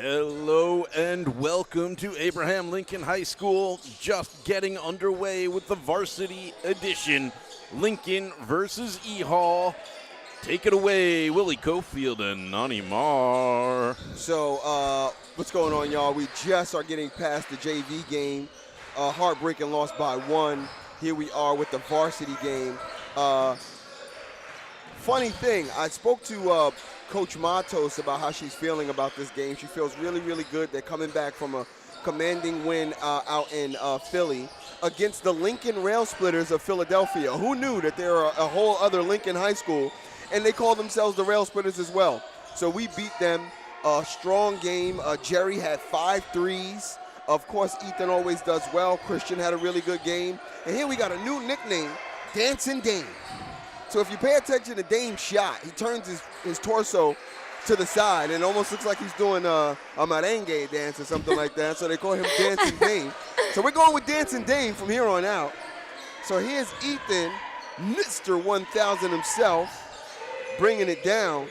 Hello and welcome to Abraham Lincoln High School. Just getting underway with the varsity edition. Lincoln versus E Hall. Take it away, Willie Cofield and Nani Marr. So, what's going on, y'all? We just are getting past the JV game. Heartbreaking loss by 1. Here we are with the varsity game. Funny thing, I spoke to Coach Matos about how she's feeling about this game. She feels really, really good. They're coming back from a commanding win out in Philly against the Lincoln Rail Splitters of Philadelphia. Who knew that there are a whole other Lincoln High School, and they call themselves the Rail Splitters as well. So we beat them. A strong game. Jerry had 5 threes. Of course, Ethan always does well. Christian had a really good game. And here we got a new nickname, Dancing Dame. So if you pay attention to Dame's shot, he turns his torso to the side and it almost looks like he's doing a merengue dance or something like that. So they call him Dancing Dame. So we're going with Dancing Dame from here on out. So here's Ethan, Mr. 1000 himself, bringing it down.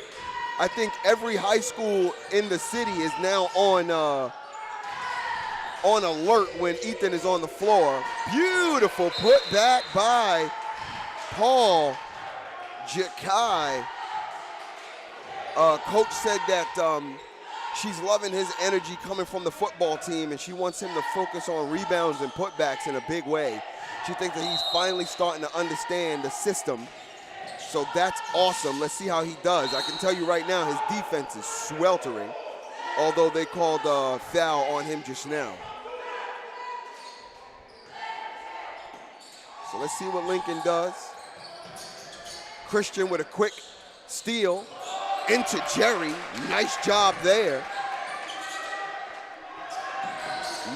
I think every high school in the city is now on alert when Ethan is on the floor. Beautiful put back by Paul Jakai. Coach said that she's loving his energy coming from the football team and she wants him to focus on rebounds and putbacks in a big way. She thinks that he's finally starting to understand the system. So that's awesome. Let's see how he does. I can tell you right now his defense is sweltering, although they called a foul on him just now. So let's see what Lincoln does. Christian with a quick steal into Jerry. Nice job there.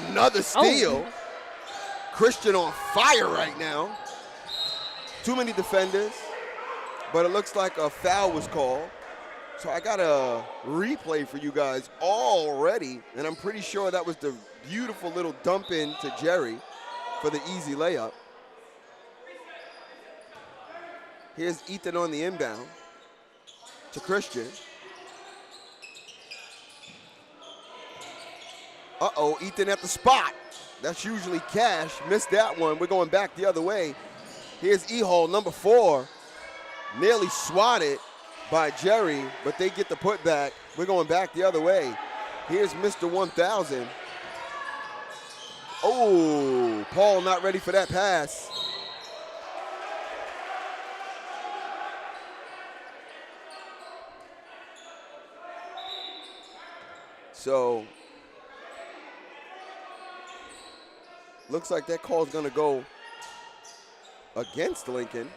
Another steal. Oh. Christian on fire right now. Too many defenders, but it looks like a foul was called. So I got a replay for you guys already, and I'm pretty sure that was the beautiful little dump in to Jerry for the easy layup. Here's Ethan on the inbound to Christian. Uh-oh, Ethan at the spot. That's usually Cash. Missed that one. We're going back the other way. Here's E Hall, number 4. Nearly swatted by Jerry, but they get the putback. We're going back the other way. Here's Mr. 1000. Oh, Paul not ready for that pass. So, looks like that call is going to go against Lincoln.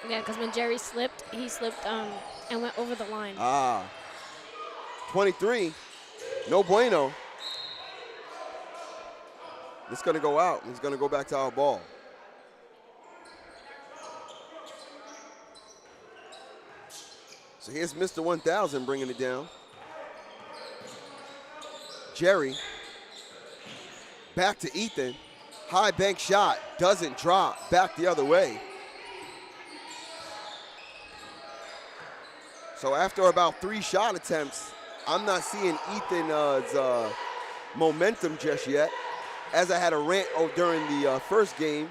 Yeah, because when Jerry slipped, he slipped and went over the line. 23, no bueno. It's going to go out. It's going to go back to our ball. So here's Mr. 1000 bringing it down. Jerry, back to Ethan. High bank shot, doesn't drop, back the other way. So after about 3 shot attempts, I'm not seeing Ethan's momentum just yet. As I had a rant during the first game,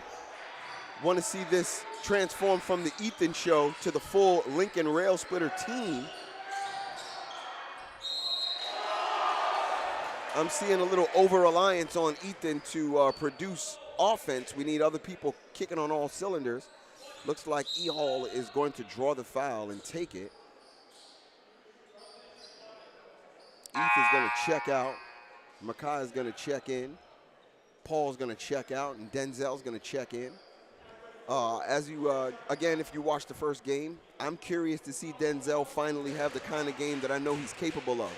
want to see this transform from the Ethan show to the full Lincoln Rail Splitter team. I'm seeing a little over-reliance on Ethan to produce offense. We need other people kicking on all cylinders. Looks like E Hall is going to draw the foul and take it. Ethan's going to check out. Makai is going to check in. Paul's going to check out, and Denzel's going to check in. Again, if you watch the first game, I'm curious to see Denzel finally have the kind of game that I know he's capable of.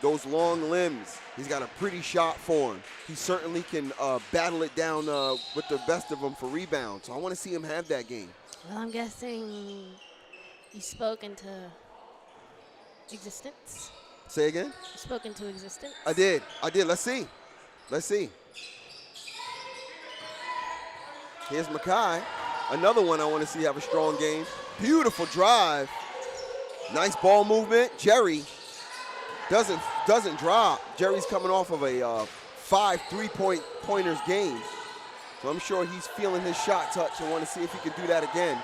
Those long limbs, he's got a pretty shot for him. He certainly can battle it down with the best of them for rebounds. So I want to see him have that game. Well, I'm guessing you spoke into existence. Say again? You spoke into existence. I did. Let's see. Here's Makai. Another one I want to see have a strong game. Beautiful drive. Nice ball movement. Jerry doesn't drop. Jerry's coming off of a 5 3-pointers game. So I'm sure he's feeling his shot touch and want to see if he can do that again.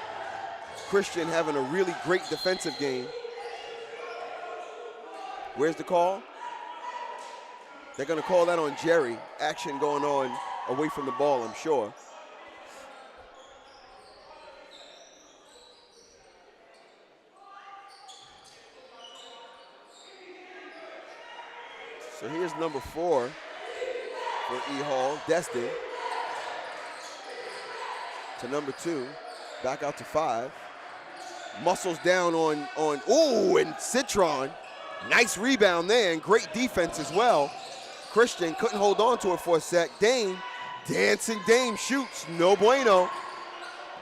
Christian having a really great defensive game. Where's the call? They're going to call that on Jerry. Action going on away from the ball, I'm sure. So here's number 4 for E Hall, Destin. To number 2, back out to 5. Muscles down on ooh, and Citron. Nice rebound there, and great defense as well. Christian couldn't hold on to it for a sec. Dame, dancing Dame shoots, no bueno.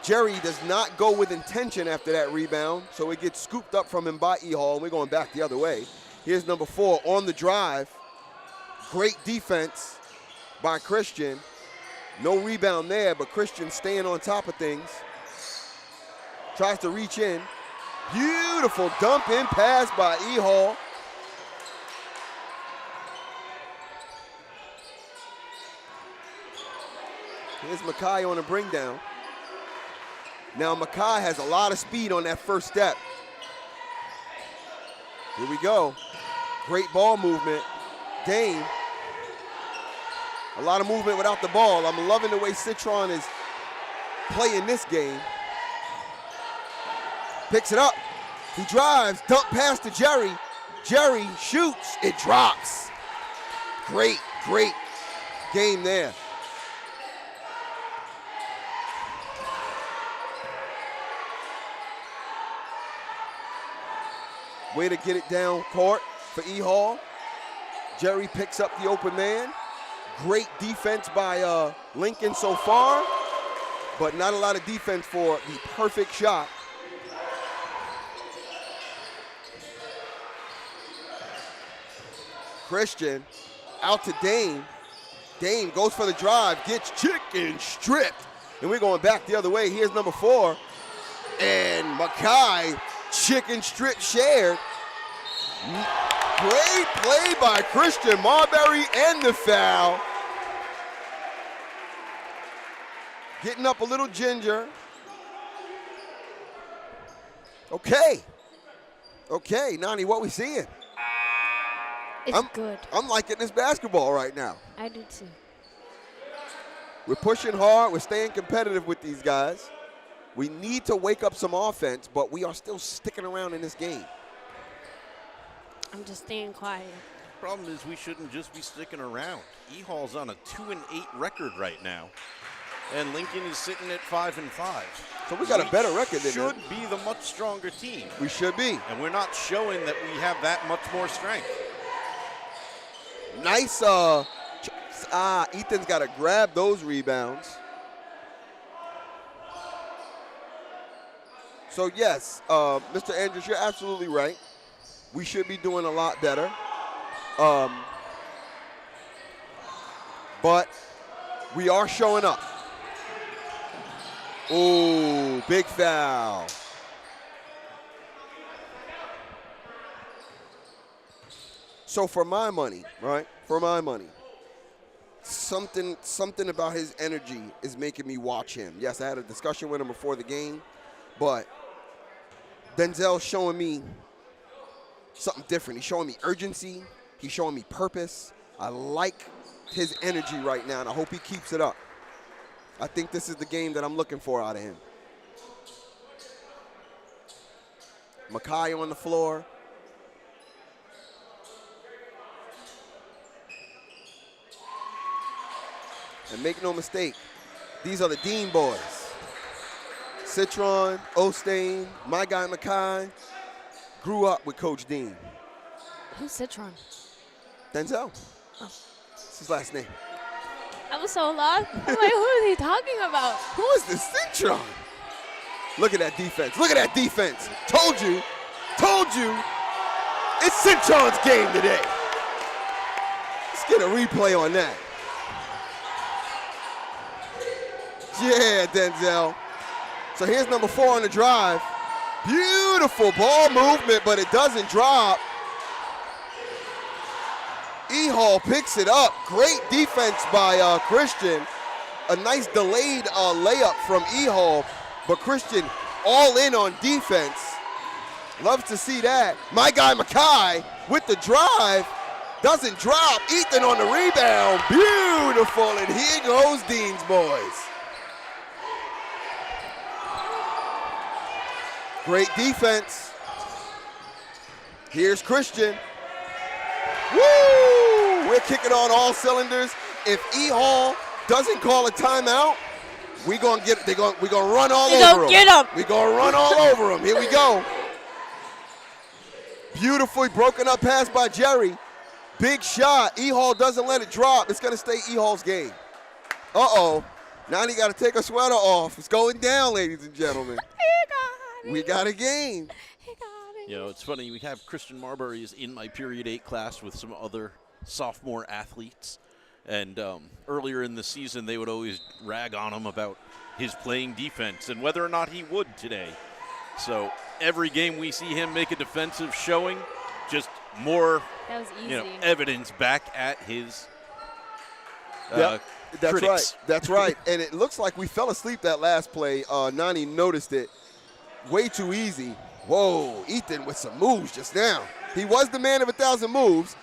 Jerry does not go with intention after that rebound, so it gets scooped up from him by E Hall, and we're going back the other way. Here's number 4 on the drive. Great defense by Christian. No rebound there, but Christian staying on top of things. Tries to reach in. Beautiful dump in pass by E Hall. Here's Makai on a bring down. Now Makai has a lot of speed on that first step. Here we go. Great ball movement. Dame. A lot of movement without the ball. I'm loving the way Citron is playing this game. Picks it up. He drives. Dump pass to Jerry. Jerry shoots. It drops. Great, great game there. Way to get it down court for E Hall. Jerry picks up the open man. Great defense by Lincoln so far, but not a lot of defense for the perfect shot. Christian out to Dame. Dame goes for the drive, gets chicken stripped, and we're going back the other way. Here's number 4, and Makai chicken strip shared. Great play by Christian Marbury and the foul. Getting up a little ginger. Okay, Nani, what we seeing? It's good. I'm liking this basketball right now. I do too. We're pushing hard. We're staying competitive with these guys. We need to wake up some offense, but we are still sticking around in this game. I'm just staying quiet. Problem is we shouldn't just be sticking around. E Hall's on a 2-8 record right now, and Lincoln is sitting at 5-5. So we got a better record than them. Should be the much stronger team. We should be. And we're not showing that we have that much more strength. Nice. Ethan's got to grab those rebounds. So yes, Mr. Andrews, you're absolutely right. We should be doing a lot better. But we are showing up. Ooh, big foul. So for my money, right? For my money, something about his energy is making me watch him. Yes, I had a discussion with him before the game, but Denzel's showing me something different. He's showing me urgency. He's showing me purpose. I like his energy right now, and I hope he keeps it up. I think this is the game that I'm looking for out of him. Makai on the floor. And make no mistake, these are the Dean boys. Citron, Ostain, my guy Makai, grew up with Coach Dean. Who's Citron? Denzel. Oh. That's his last name. I was so lost. I'm like, who is he talking about? Who is this Citron? Look at that defense. Look at that defense. Told you. It's Citron's game today. Let's get a replay on that. Yeah, Denzel. So here's number 4 on the drive. Beautiful ball movement, but it doesn't drop. E Hall picks it up. Great defense by Christian. A nice delayed layup from E Hall, but Christian all in on defense. Loves to see that. My guy Mackay with the drive. Doesn't drop. Ethan on the rebound. Beautiful. And here goes Dean's boys. Great defense. Here's Christian. Woo! We're kicking on all cylinders. If E Hall doesn't call a timeout, we're gonna run all over them. Get him. We're gonna run all over them. Here we go. Beautifully broken up pass by Jerry. Big shot. E Hall doesn't let it drop. It's gonna stay E Hall's game. Uh-oh. Now he gotta take a sweater off. It's going down, ladies and gentlemen. We got a game. You know, it's funny, we have Christian Marbury is in my period 8 class with some other sophomore athletes. And earlier in the season, they would always rag on him about his playing defense and whether or not he would today. So every game we see him make a defensive showing, just more evidence back at his That's critics. right. That's right. And it looks like we fell asleep that last play. Nani noticed it. Way too easy. Whoa, Ethan with some moves just now. He was the man of 1,000 moves.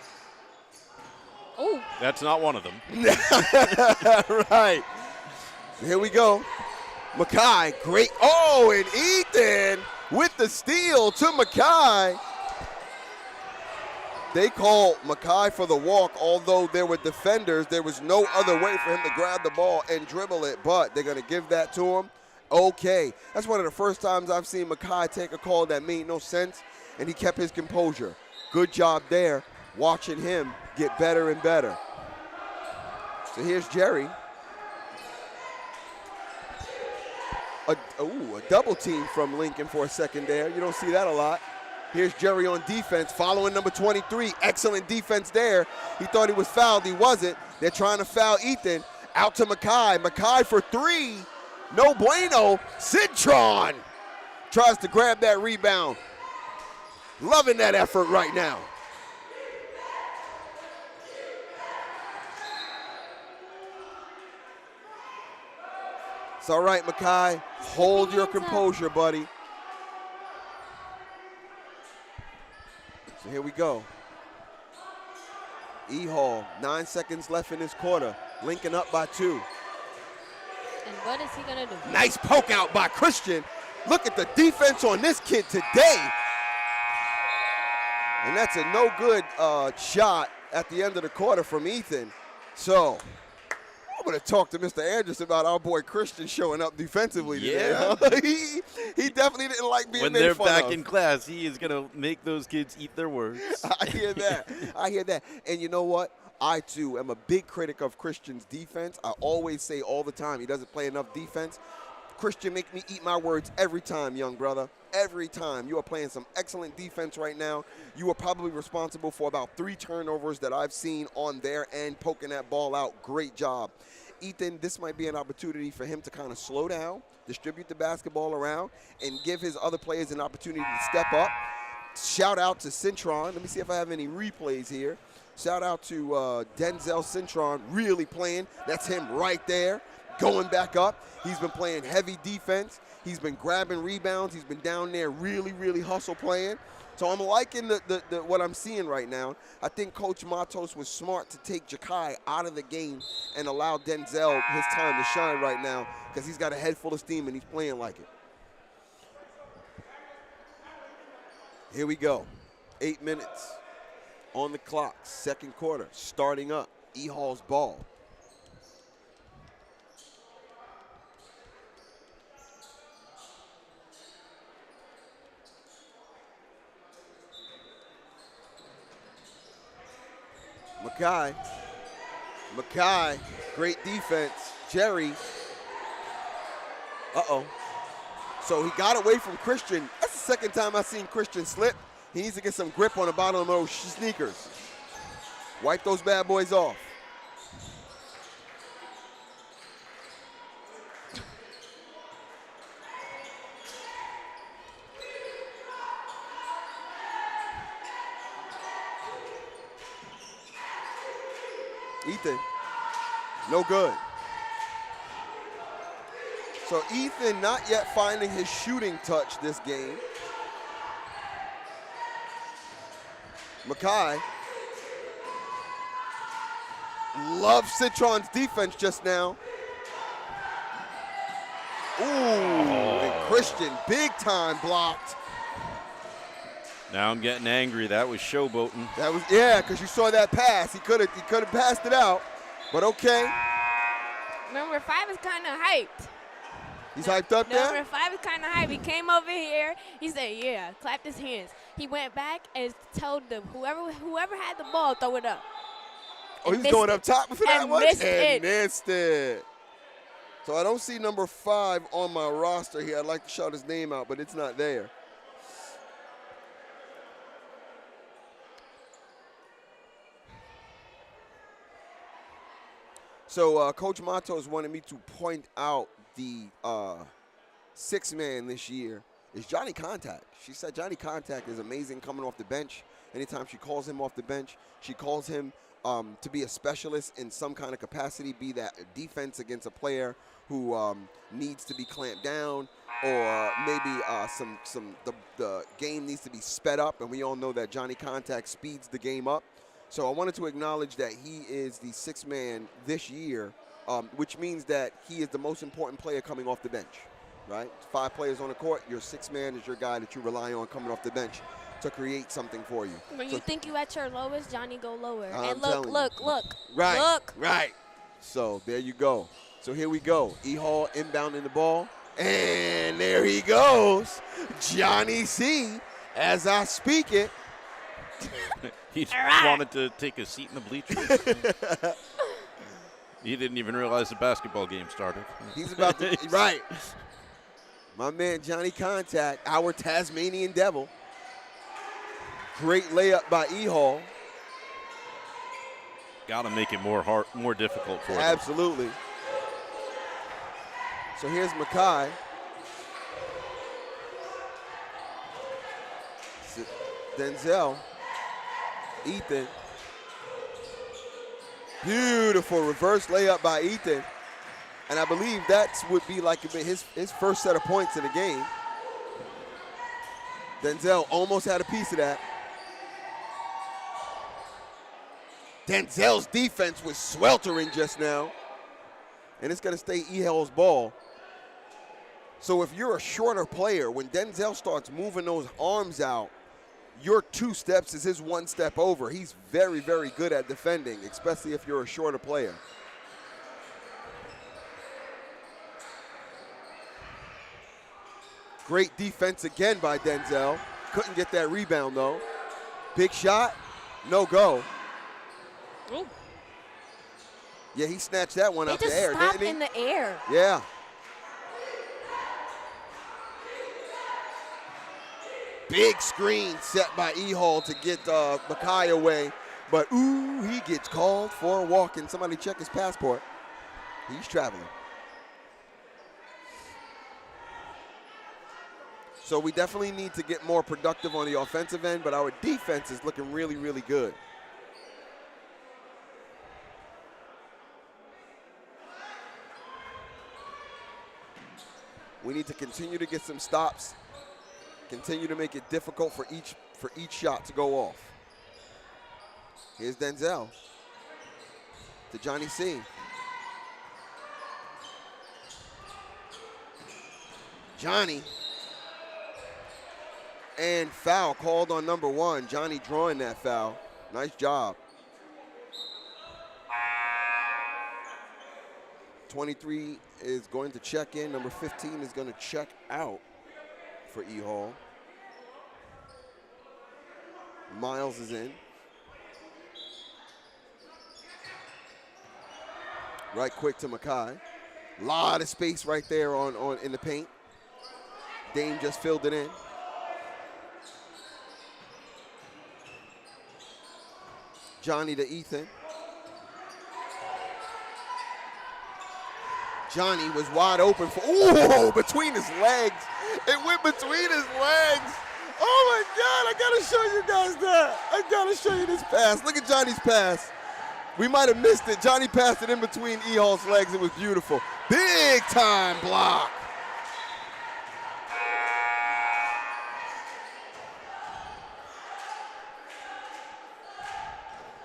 Oh. That's not one of them. Right. Here we go. Mackay, great. Oh, and Ethan with the steal to Mackay. They called Mackay for the walk, although there were defenders. There was no other way for him to grab the ball and dribble it, but they're going to give that to him. Okay. That's one of the first times I've seen Mackay take a call that made no sense, and he kept his composure. Good job there, watching him get better and better. So here's Jerry. A double team from Lincoln for a second there. You don't see that a lot. Here's Jerry on defense, following number 23. Excellent defense there. He thought he was fouled. He wasn't. They're trying to foul Ethan. Out to Mackay. Mackay for 3. No bueno. Citron tries to grab that rebound. Loving that effort right now. It's all right, Mackay. Hold your composure, buddy. So here we go. E Hall, 9 seconds left in this quarter. Lincoln up by 2. And what is he gonna do? Nice poke out by Christian. Look at the defense on this kid today. And that's a no good shot at the end of the quarter from Ethan. So I'm going to talk to Mr. Andrews about our boy Christian showing up defensively today. Yeah. He definitely didn't like being When made they're fun back of. in class, he is going to make those kids eat their words. I hear that. I hear that. And you know what? I, too, am a big critic of Christian's defense. I always say all the time he doesn't play enough defense. Christian, make me eat my words every time, young brother. Every time. You are playing some excellent defense right now. You are probably responsible for about 3 turnovers that I've seen on their end, poking that ball out. Great job. Ethan, this might be an opportunity for him to kind of slow down, distribute the basketball around, and give his other players an opportunity to step up. Shout out to Cintron. Let me see if I have any replays here. Shout out to Denzel Cintron, really playing. That's him right there, going back up. He's been playing heavy defense. He's been grabbing rebounds. He's been down there really, really hustle playing. So I'm liking the what I'm seeing right now. I think Coach Matos was smart to take Jakai out of the game and allow Denzel his time to shine right now because he's got a head full of steam and he's playing like it. Here we go. 8 minutes on the clock. Second quarter starting up. E Hall's ball. Mackay, great defense. Jerry. Uh-oh. So he got away from Christian. That's the second time I've seen Christian slip. He needs to get some grip on the bottom of those sneakers. Wipe those bad boys off. Ethan, no good. So Ethan not yet finding his shooting touch this game. Makai loves Citron's defense just now. Ooh, and Christian big time blocked. Now I'm getting angry. That was showboating. That was, yeah, because you saw that pass. He could have passed it out, but okay. Number 5 is kind of hyped. He's hyped up there? Number 5 is kind of hyped. He came over here. He said, yeah, clapped his hands. He went back and told them, whoever had the ball, throw it up. Oh, he's going up top for that one? Missed it. So I don't see number 5 on my roster here. I'd like to shout his name out, but it's not there. So Coach Matos wanted me to point out the 6th man this year is Johnny Contact. She said Johnny Contact is amazing coming off the bench. Anytime she calls him off the bench, she calls him to be a specialist in some kind of capacity, be that a defense against a player who needs to be clamped down, or maybe the game needs to be sped up, and we all know that Johnny Contact speeds the game up. So I wanted to acknowledge that he is the 6th man this year, which means that he is the most important player coming off the bench, right? 5 players on the court, your 6th man is your guy that you rely on coming off the bench to create something for you. When you think you at your lowest, Johnny go lower. I'm And look. Right, Look. right. So there you go. So here we go. E Hall inbounding the ball. And there he goes. Johnny C, as I speak it. He wanted to take a seat in the bleachers. He didn't even realize the basketball game started. He's about to, right. My man Johnny Contact, our Tasmanian Devil. Great layup by E Hall. Got to make it more difficult for him. Absolutely. So here's Makai. Denzel. Ethan. Beautiful reverse layup by Ethan. And I believe that would be like his first set of points in the game. Denzel almost had a piece of that. Denzel's defense was sweltering just now. And it's going to stay E Hall's ball. So if you're a shorter player, when Denzel starts moving those arms out, your 2 steps is his 1 step over. He's very, very good at defending, especially if you're a shorter player. Great defense again by Denzel. Couldn't get that rebound, though. Big shot, no go. Ooh. Yeah, he snatched that one out the air, just stopped didn't he? in the air. Yeah. Big screen set by E Hall to get Makai away. But, ooh, he gets called for a walk. And somebody check his passport. He's traveling. So we definitely need to get more productive on the offensive end, but our defense is looking really, really good. We need to continue to get some stops. Continue to make it difficult for each shot to go off. Here's Denzel to Johnny C. Johnny. And foul called on number 1. Johnny drawing that foul. Nice job. 23 is going to check in. Number 15 is going to check out for E Hall. Miles is in. Right quick to Makai. Lot of space right there on in the paint. Dame just filled it in. Johnny to Ethan. Johnny was wide open for, ooh, between his legs. It went between his legs. Oh my God, I gotta show you guys that. I gotta show you this pass. Look at Johnny's pass. We might have missed it. Johnny passed it in between E Hall's legs. It was beautiful. Big time block.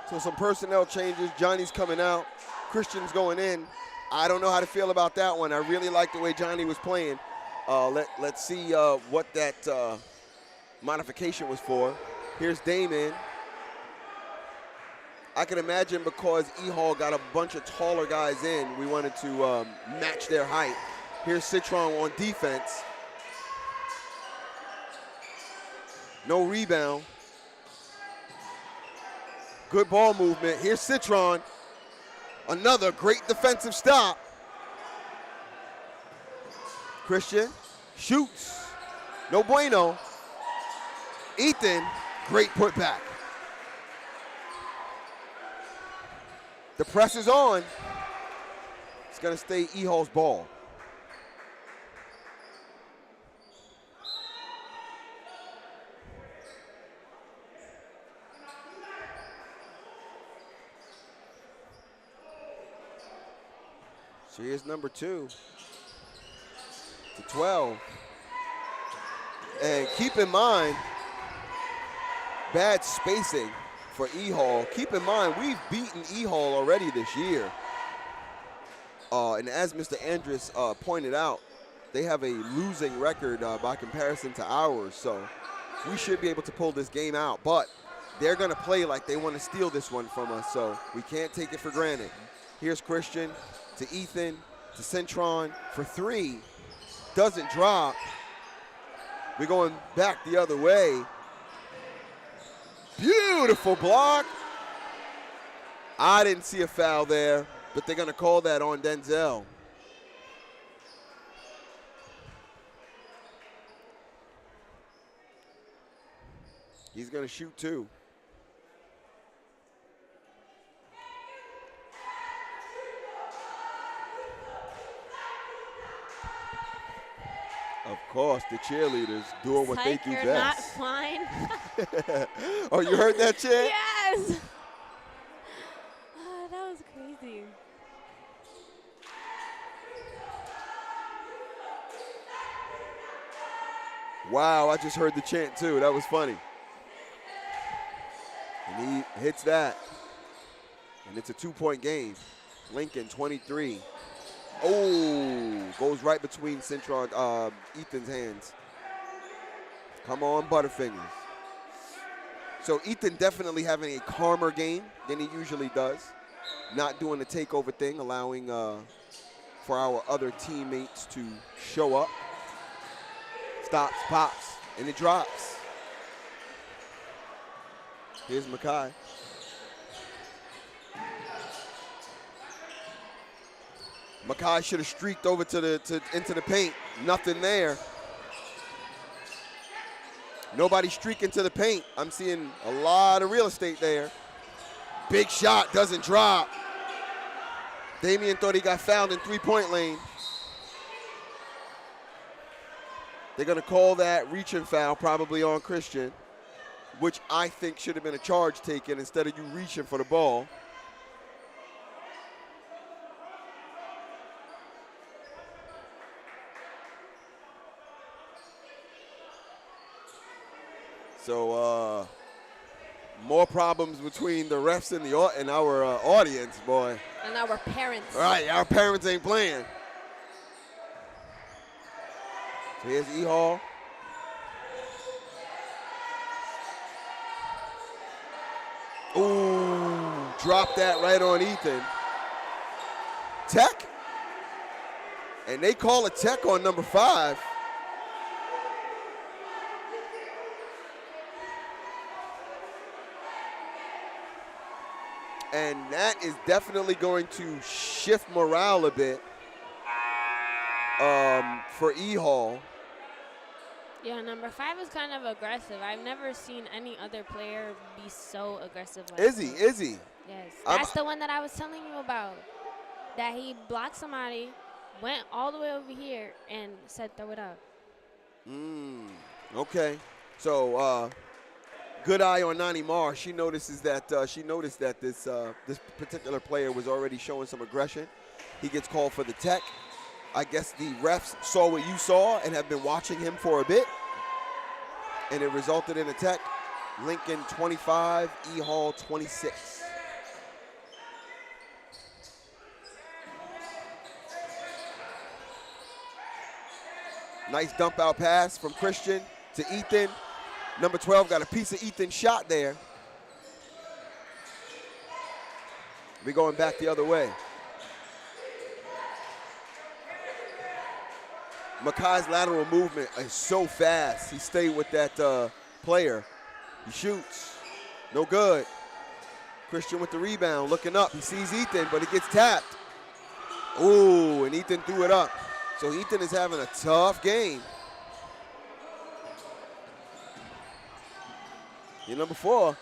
So some personnel changes. Johnny's coming out. Christian's going in. I don't know how to feel about that one. I really like the way Johnny was playing. Let's see what that modification was for. Here's Damon. I can imagine because E Hall got a bunch of taller guys in, we wanted to match their height. Here's Citron on defense. No rebound. Good ball movement. Here's Citron. Another great defensive stop. Christian shoots. No bueno. Ethan, great putback. The press is on. It's going to stay E Hall's ball. So here's number 2 to 12. And keep in mind, bad spacing for E Hall. Keep in mind, we've beaten E Hall already this year. And as Mr. Andrus pointed out, they have a losing record by comparison to ours. So we should be able to pull this game out. But they're going to play like they want to steal this one from us. So we can't take it for granted. Here's Christian to Ethan, to Citron for 3. Doesn't drop. We're going back the other way. Beautiful block. I didn't see a foul there, but they're going to call that on Denzel. He's going to shoot 2. Of course, the cheerleaders doing what they do You're best. not fine. Oh, you heard that chant? Yes. Oh, that was crazy. Wow, I just heard the chant too. That was funny. And he hits that. And it's a 2-point game. Lincoln 23. Oh, goes right between Citron, Ethan's hands. Come on, Butterfingers. So Ethan definitely having a calmer game than he usually does. Not doing the takeover thing, allowing for our other teammates to show up. Stops, pops, and it drops. Here's Makai. Makai should have streaked over into the paint. Nothing there. Nobody streaking to the paint. I'm seeing a lot of real estate there. Big shot, doesn't drop. Damian thought he got fouled in 3-point lane. They're going to call that reaching foul probably on Christian, which I think should have been a charge taken instead of you reaching for the ball. So more problems between the refs and our audience, boy. And our parents. All right, our parents ain't playing. So here's E Hall. Ooh, drop that right on Ethan. Tech. And they call a tech on number 5. And that is definitely going to shift morale a bit for E Hall. Yeah, number 5 is kind of aggressive. I've never seen any other player be so aggressive like him. Is he? Yes. That's the one that I was telling you about. That he blocked somebody, went all the way over here, and said throw it up. Okay. So good eye on Nani Mar. She noticed that this particular player was already showing some aggression. He gets called for the tech. I guess the refs saw what you saw and have been watching him for a bit, and it resulted in a tech. Lincoln 25, E Hall 26. Nice dump out pass from Christian to Ethan. Number 12 got a piece of Ethan's shot there. We're going back the other way. Makai's lateral movement is so fast. He stayed with that player. He shoots. No good. Christian with the rebound, looking up. He sees Ethan, but it gets tapped. Ooh, and Ethan threw it up. So Ethan is having a tough game. Your number 4.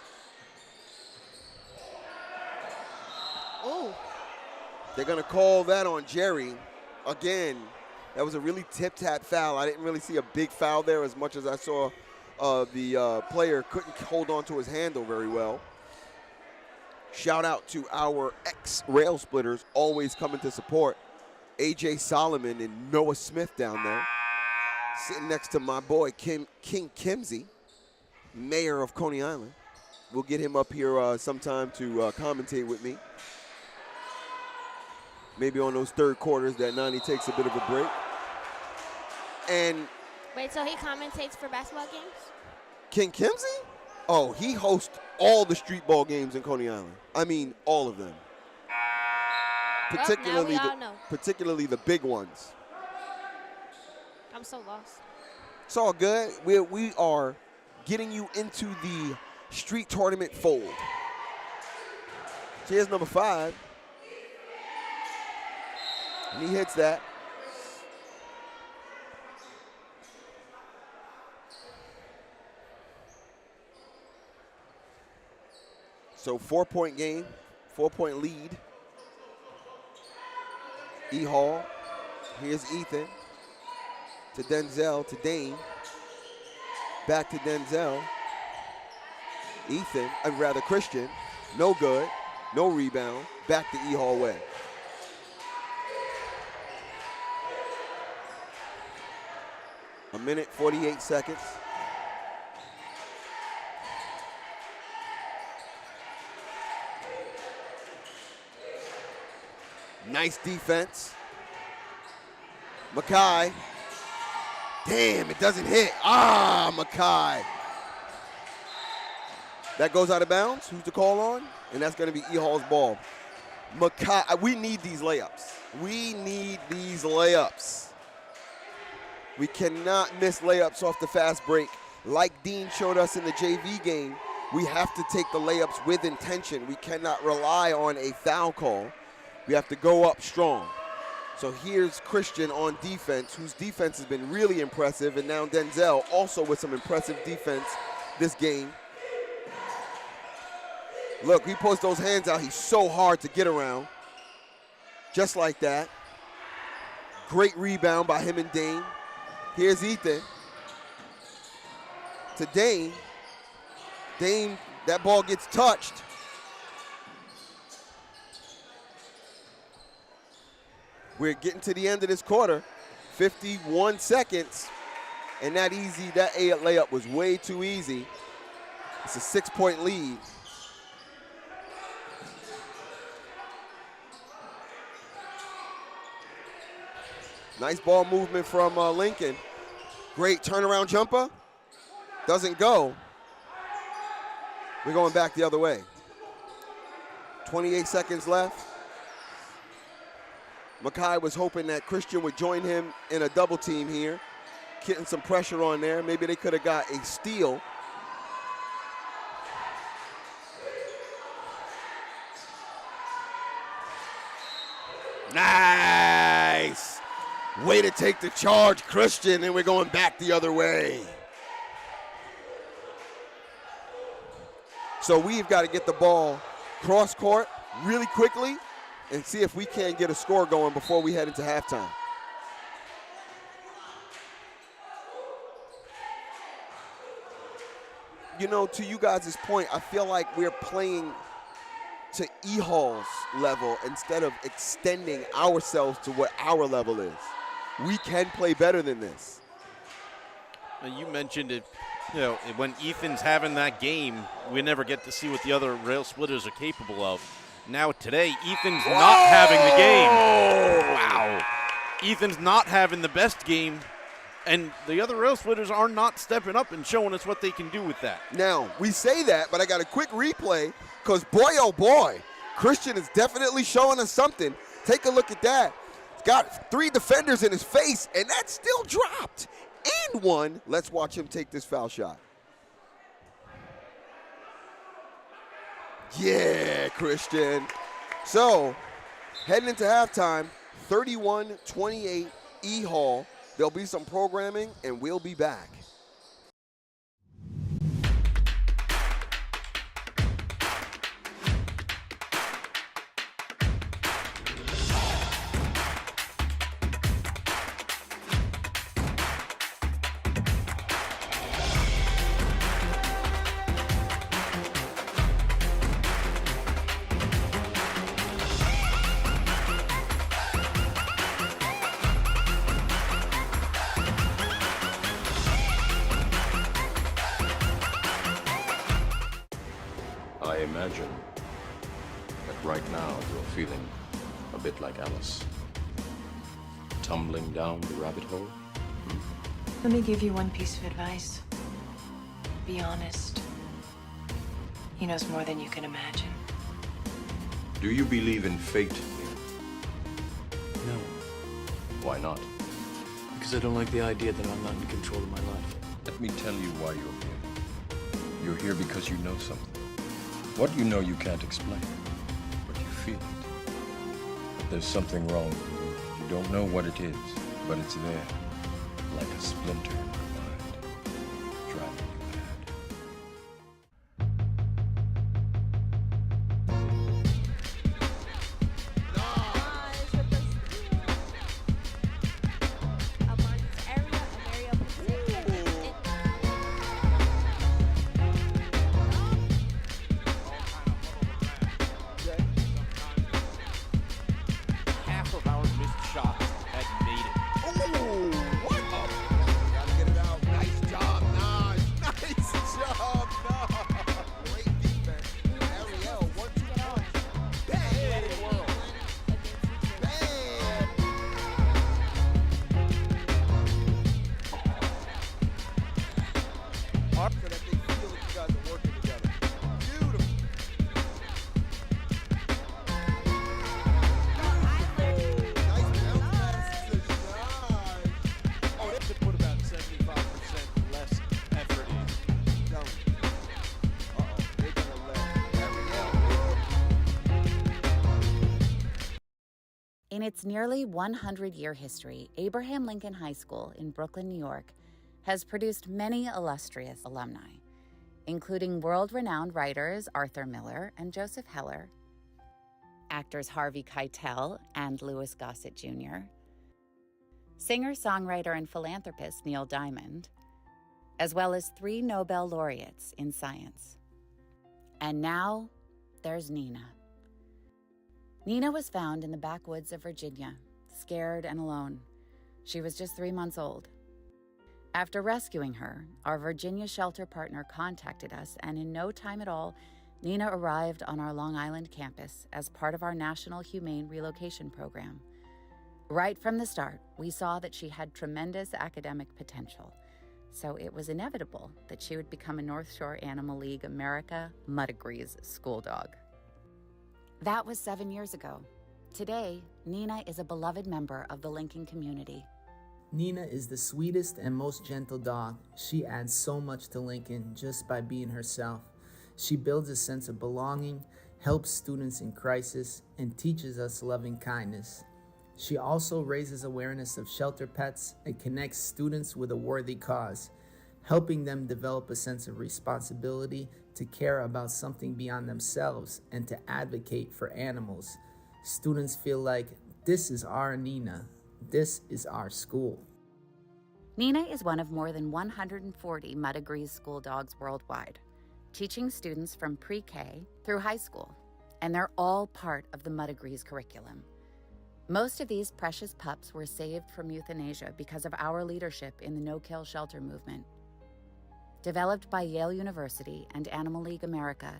Ooh. They're going to call that on Jerry. Again, that was a really tip-tap foul. I didn't really see a big foul there as much as I saw the player couldn't hold on to his handle very well. Shout out to our ex-rail splitters always coming to support. A.J. Solomon and Noah Smith down there. Sitting next to my boy King Kimsey, mayor of Coney Island. We'll get him up here sometime to commentate with me. Maybe on those third quarters that Nani takes a bit of a break. And Wait, so he commentates for basketball games? King Kimsey? Oh, he hosts all the street ball games in Coney Island. I mean, all of them. Now we all know. Particularly the big ones. I'm so lost. It's all good. We are getting you into the street tournament fold. Here's number 5. And he hits that. So 4-point game, 4-point lead. E Hall. Here's Ethan. To Denzel, to Dane. Back to Denzel. Ethan, Christian. No good. No rebound. Back to E Hall way. A minute, 48 seconds. Nice defense. Makai. Damn, it doesn't hit. Makai. That goes out of bounds. Who's the call on? And that's going to be E Hall's ball. Makai, we need these layups. We need these layups. We cannot miss layups off the fast break. Like Dean showed us in the JV game, we have to take the layups with intention. We cannot rely on a foul call. We have to go up strong. So here's Christian on defense, whose defense has been really impressive, and now Denzel also with some impressive defense this game. Look, he puts those hands out. He's so hard to get around. Just like that. Great rebound by him and Dane. Here's Ethan. To Dane. Dane, that ball gets touched. We're getting to the end of this quarter. 51 seconds. And that layup was way too easy. It's a 6-point lead. Nice ball movement from Lincoln. Great turnaround jumper. Doesn't go. We're going back the other way. 28 seconds left. Makai was hoping that Christian would join him in a double team here. Getting some pressure on there. Maybe they could have got a steal. Nice. Way to take the charge, Christian, and we're going back the other way. So we've got to get the ball cross court really quickly and see if we can get a score going before we head into halftime. to you guys' point, I feel like we're playing to E Hall's level instead of extending ourselves to what our level is. We can play better than this. You mentioned it, when Ethan's having that game, we never get to see what the other rail splitters are capable of. Now today, Ethan's not having the game. Wow. Ethan's not having the best game, and the other rail splitters are not stepping up and showing us what they can do with that. Now, we say that, but I got a quick replay because, boy, oh boy, Christian is definitely showing us something. Take a look at that. He's got 3 defenders in his face, and that still dropped. And 1. Let's watch him take this foul shot. Yeah, Christian. So, heading into halftime, 31-28 E Hall. There'll be some programming, and we'll be back. I imagine that right now you're feeling a bit like Alice. Tumbling down the rabbit hole. Let me give you one piece of advice. Be honest. He knows more than you can imagine. Do you believe in fate, Neil? No, Why not? because I don't like the idea that I'm not in control of my life. Let me tell you why you're here. You're here because you know something. What you know you can't explain, but you feel it. But there's something wrong. You don't know what it is, but it's there, like a splinter in your mind, driving you mad. Half of our missed shots had made it. What? Gotta get it out. Nice job, Naj. Nice job, Naj. Great defense. Ariel, 1-2 punch. Bang! Bang! So that they feel that you guys are working together. Beautiful. Nice bounce pass to Naj. Oh, they should put about 75% less effort in. No. Uh-oh, they're gonna let Ariel. In its nearly 100-year history, Abraham Lincoln High School in Brooklyn, New York, has produced many illustrious alumni, including world-renowned writers Arthur Miller and Joseph Heller, actors Harvey Keitel and Louis Gossett Jr., singer-songwriter and philanthropist Neil Diamond, as well as 3 Nobel laureates in science. And now, there's Nina. Nina was found in the backwoods of Virginia, scared and alone. She was just 3 months old. After rescuing her, our Virginia shelter partner contacted us, and in no time at all, Nina arrived on our Long Island campus as part of our National Humane Relocation Program. Right from the start, we saw that she had tremendous academic potential, so it was inevitable that she would become a North Shore Animal League America Mudagrees school dog. That was 7 years ago. Today, Nina is a beloved member of the Lincoln community. Nina is the sweetest and most gentle dog. She adds so much to Lincoln just by being herself. She builds a sense of belonging, helps students in crisis, and teaches us loving kindness. She also raises awareness of shelter pets and connects students with a worthy cause, helping them develop a sense of responsibility to care about something beyond themselves and to advocate for animals. Students feel like, this is our Nina. This is our school. Nina is one of more than 140 Mudagrees school dogs worldwide. teaching students from pre-K through high school, and they're all part of the Mud Agrees curriculum. Most of these precious pups were saved from euthanasia because of our leadership in the no-kill shelter movement. Developed by Yale University and Animal League America,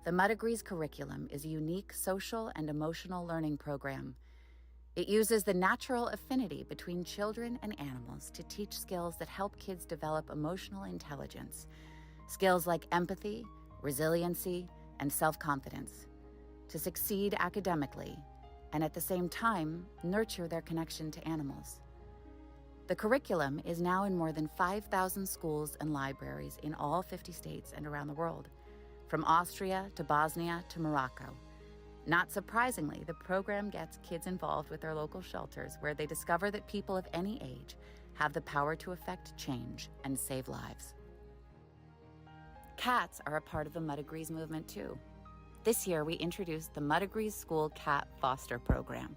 the Mud Agrees curriculum is a unique social and emotional learning program. It uses the natural affinity between children and animals to teach skills that help kids develop emotional intelligence, skills like empathy, resiliency, and self-confidence, to succeed academically, and at the same time, nurture their connection to animals. The curriculum is now in more than 5,000 schools and libraries in all 50 states and around the world, from Austria to Bosnia to Morocco. Not surprisingly, the program gets kids involved with their local shelters, where they discover that people of any age have the power to affect change and save lives. Cats are a part of the Mud Agrees movement too. This year, we introduced the Mud Agrees School Cat Foster Program,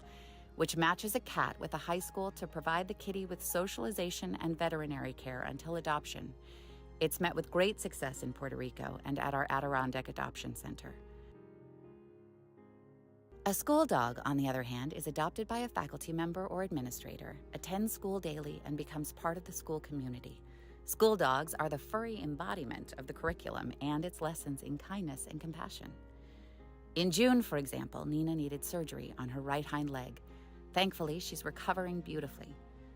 which matches a cat with a high school to provide the kitty with socialization and veterinary care until adoption. It's met with great success in Puerto Rico and at our Adirondack Adoption Center. A school dog, on the other hand, is adopted by a faculty member or administrator, attends school daily, and becomes part of the school community. School dogs are the furry embodiment of the curriculum and its lessons in kindness and compassion. In June, for example, Nina needed surgery on her right hind leg. Thankfully, she's recovering beautifully.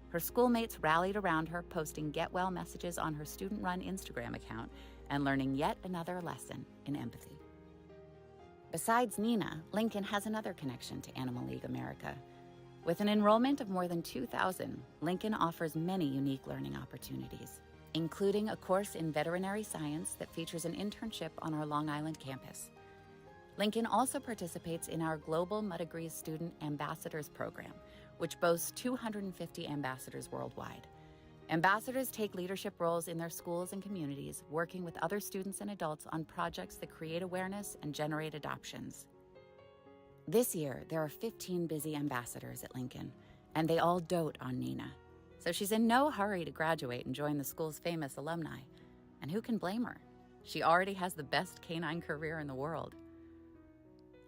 Her schoolmates rallied around her, posting get well messages on her student-run Instagram account and learning yet another lesson in empathy. Besides Nina, Lincoln has another connection to Animal League America. With an enrollment of more than 2,000, Lincoln offers many unique learning opportunities, including a course in veterinary science that features an internship on our Long Island campus. Lincoln also participates in our Global Mud Agrees Student Ambassadors Program, which boasts 250 ambassadors worldwide. Ambassadors take leadership roles in their schools and communities, working with other students and adults on projects that create awareness and generate adoptions. This year, there are 15 busy ambassadors at Lincoln, and they all dote on Nina. So she's in no hurry to graduate and join the school's famous alumni. And who can blame her? She already has the best canine career in the world.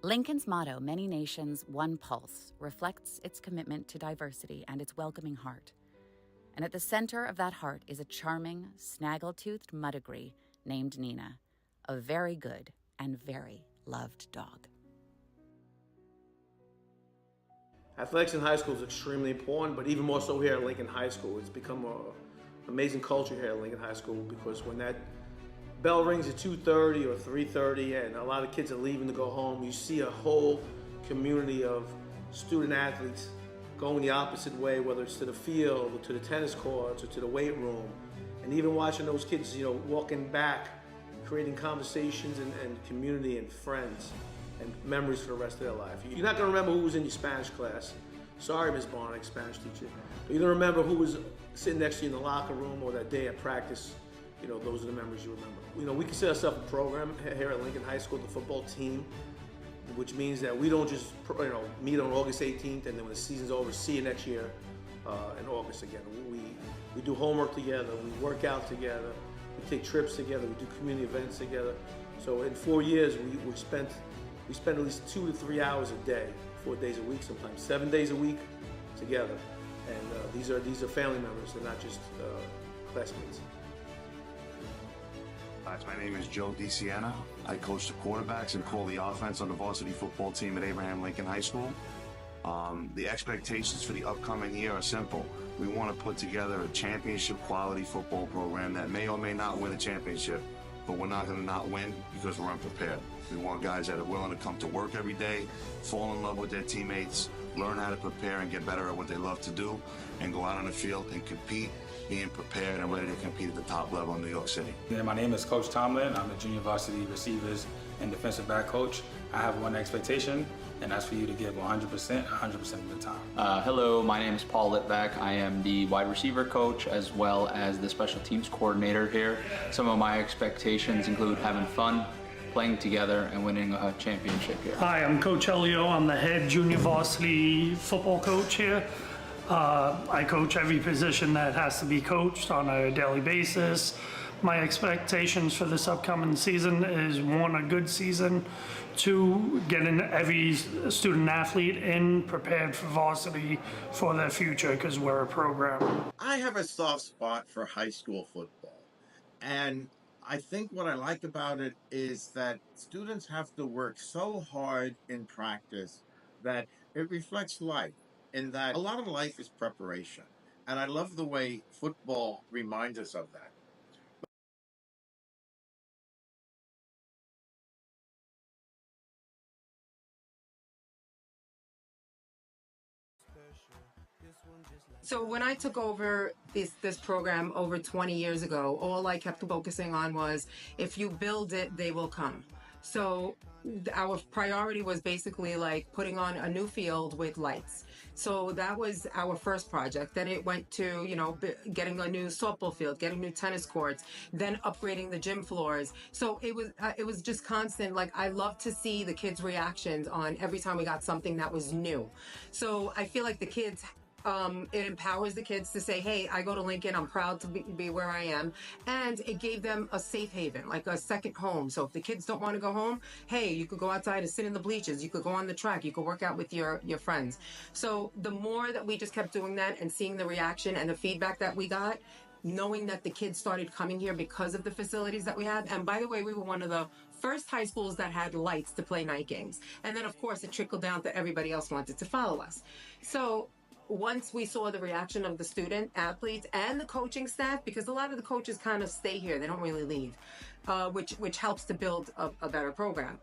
Lincoln's motto, Many Nations, One Pulse, reflects its commitment to diversity and its welcoming heart. And at the center of that heart is a charming, snaggle-toothed mud agree named Nina, a very good and very loved dog. Athletics in high school is extremely important, but even more so here at Lincoln High School. It's become an amazing culture here at Lincoln High School, because when that bell rings at 2:30 or 3:30 and a lot of kids are leaving to go home, you see a whole community of student athletes going the opposite way, whether it's to the field or to the tennis courts or to the weight room. And even watching those kids, walking back, creating conversations and community and friends and memories for the rest of their life. You're not gonna remember who was in your Spanish class. Sorry, Ms. Barnick, Spanish teacher. But you're gonna remember who was sitting next to you in the locker room or that day at practice. Those are the memories you remember. We consider ourselves a program here at Lincoln High School, the football team, which means that we don't just meet on August 18th and then when the season's over, see you next year in August again. We do homework together, we work out together, we take trips together, we do community events together. So in 4 years, we spent at least 2 to 3 hours a day, 4 days a week, sometimes 7 days a week together. And these are family members, they're not just classmates. My name is Joe DeSiena. I coach the quarterbacks and call the offense on the varsity football team at Abraham Lincoln High School. The expectations for the upcoming year are simple. We want to put together a championship quality football program that may or may not win a championship, but we're not going to not win because we're unprepared. We want guys that are willing to come to work every day, fall in love with their teammates, learn how to prepare and get better at what they love to do, and go out on the field and compete, being prepared and ready to compete at the top level in New York City. My name is Coach Tomlin. I'm the junior varsity receivers and defensive back coach. I have one expectation, and that's for you to give 100% of the time. Hello, my name is Paul Litvak. I am the wide receiver coach as well as the special teams coordinator here. Some of my expectations include having fun, playing together, and winning a championship here. Hi, I'm Coach Elio. I'm the head junior varsity football coach here. I coach every position that has to be coached on a daily basis. My expectations for this upcoming season is, one, a good season, two, getting every student athlete in prepared for varsity for their future, because we're a program. I have a soft spot for high school football. And I think what I like about it is that students have to work so hard in practice that it reflects life, in that a lot of life is preparation. And I love the way football reminds us of that. So when I took over this program over 20 years ago, all I kept focusing on was, if you build it, they will come. So our priority was basically like putting on a new field with lights. So that was our first project. Then it went to, getting a new softball field, getting new tennis courts, then upgrading the gym floors. So it was just constant. Like, I love to see the kids' reactions on every time we got something that was new. So I feel like the kids, it empowers the kids to say, hey, I go to Lincoln, I'm proud to be where I am. And it gave them a safe haven, like a second home. So if the kids don't want to go home, hey, you could go outside and sit in the bleachers. You could go on the track. You could work out with your friends. So the more that we just kept doing that and seeing the reaction and the feedback that we got, knowing that the kids started coming here because of the facilities that we had. And by the way, we were one of the first high schools that had lights to play night games. And then, of course, it trickled down to everybody else wanted to follow us. So once we saw the reaction of the student athletes and the coaching staff, because a lot of the coaches kind of stay here, they don't really leave, which helps to build a better program.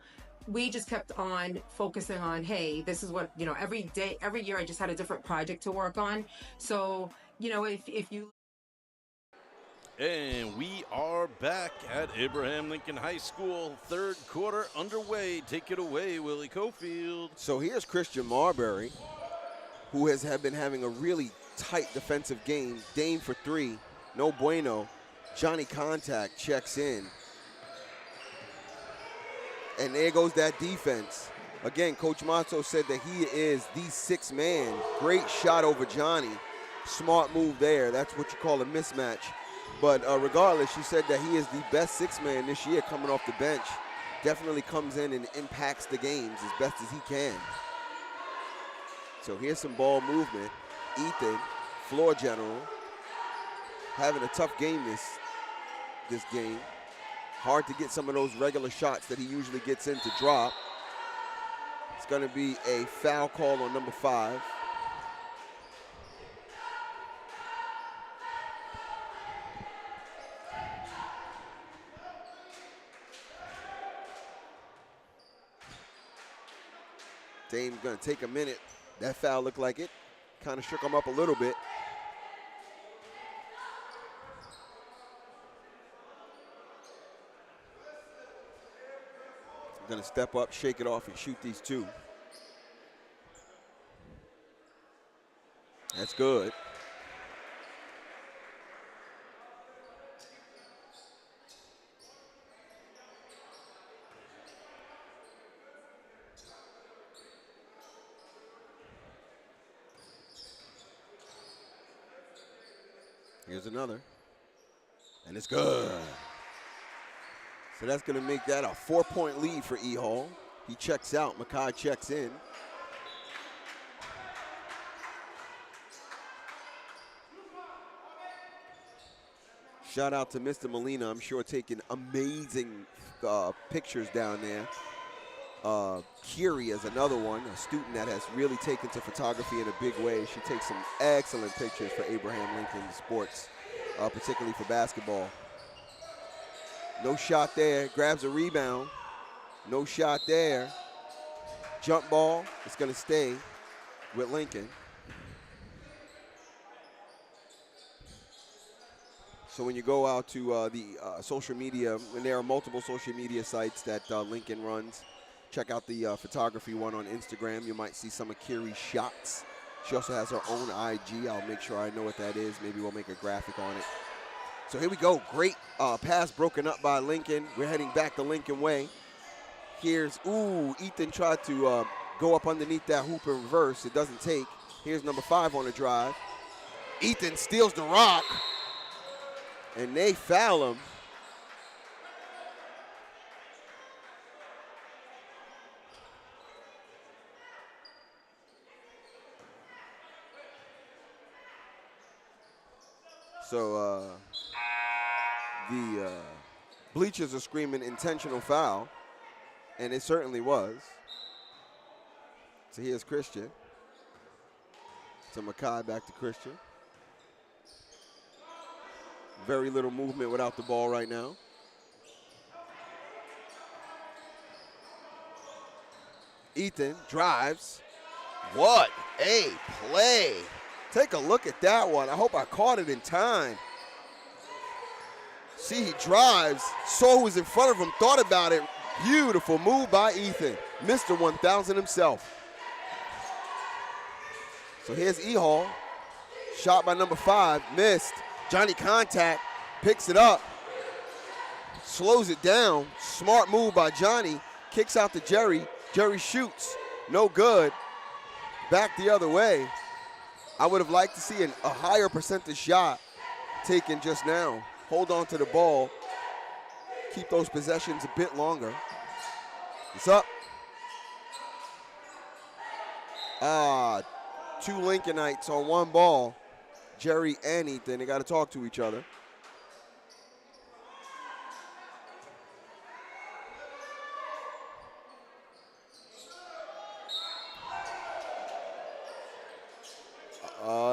We just kept on focusing on, hey, this is what, every year I just had a different project to work on. So, if you... And we are back at Abraham Lincoln High School, third quarter underway. Take it away, Willie Cofield. So here's Christian Marbury, who has been having a really tight defensive game. Dame for three, no bueno. Johnny Contact checks in. And there goes that defense. Again, Coach Mato said that he is the sixth man. Great shot over Johnny. Smart move there. That's what you call a mismatch. But regardless, she said that he is the best sixth man this year coming off the bench. Definitely comes in and impacts the games as best as he can. So here's some ball movement. Ethan, floor general, having a tough game this game. Hard to get some of those regular shots that he usually gets in to drop. It's going to be a foul call on number 5. Dame's going to take a minute. That foul looked like it. Kind of shook him up a little bit. Going to step up, shake it off, and shoot these two. That's good. Here's another. And it's good. So that's going to make that a 4-point lead for E Hall. He checks out. Makai checks in. Shout out to Mr. Molina. I'm sure taking amazing pictures down there. Kiri is another one, a student that has really taken to photography in a big way. She takes some excellent pictures for Abraham Lincoln sports, particularly for basketball. No shot there, grabs a rebound. No shot there. Jump ball, it's gonna stay with Lincoln. So when you go out to the social media, when there are multiple social media sites that Lincoln runs, check out the photography one on Instagram. You might see some of Kiri's shots. She also has her own IG. I'll make sure I know what that is. Maybe we'll make a graphic on it. So here we go. Great pass broken up by Lincoln. We're heading back the Lincoln way. Here's, Ethan tried to go up underneath that hoop in reverse. It doesn't take. Here's number 5 on the drive. Ethan steals the rock, and they foul him. So the bleachers are screaming intentional foul, and it certainly was. So here's Christian. To Makai, back to Christian. Very little movement without the ball right now. Ethan drives. What a play. Take a look at that one. I hope I caught it in time. See, he drives, saw who was in front of him, thought about it. Beautiful move by Ethan. Mr. 1000 himself. So here's E Hall. Shot by number 5, missed. Johnny contact, picks it up, slows it down. Smart move by Johnny. Kicks out to Jerry. Jerry shoots, no good. Back the other way. I would have liked to see a higher percentage shot taken just now. Hold on to the ball. Keep those possessions a bit longer. It's up. Two Lincolnites on one ball. Jerry and Ethan, they got to talk to each other.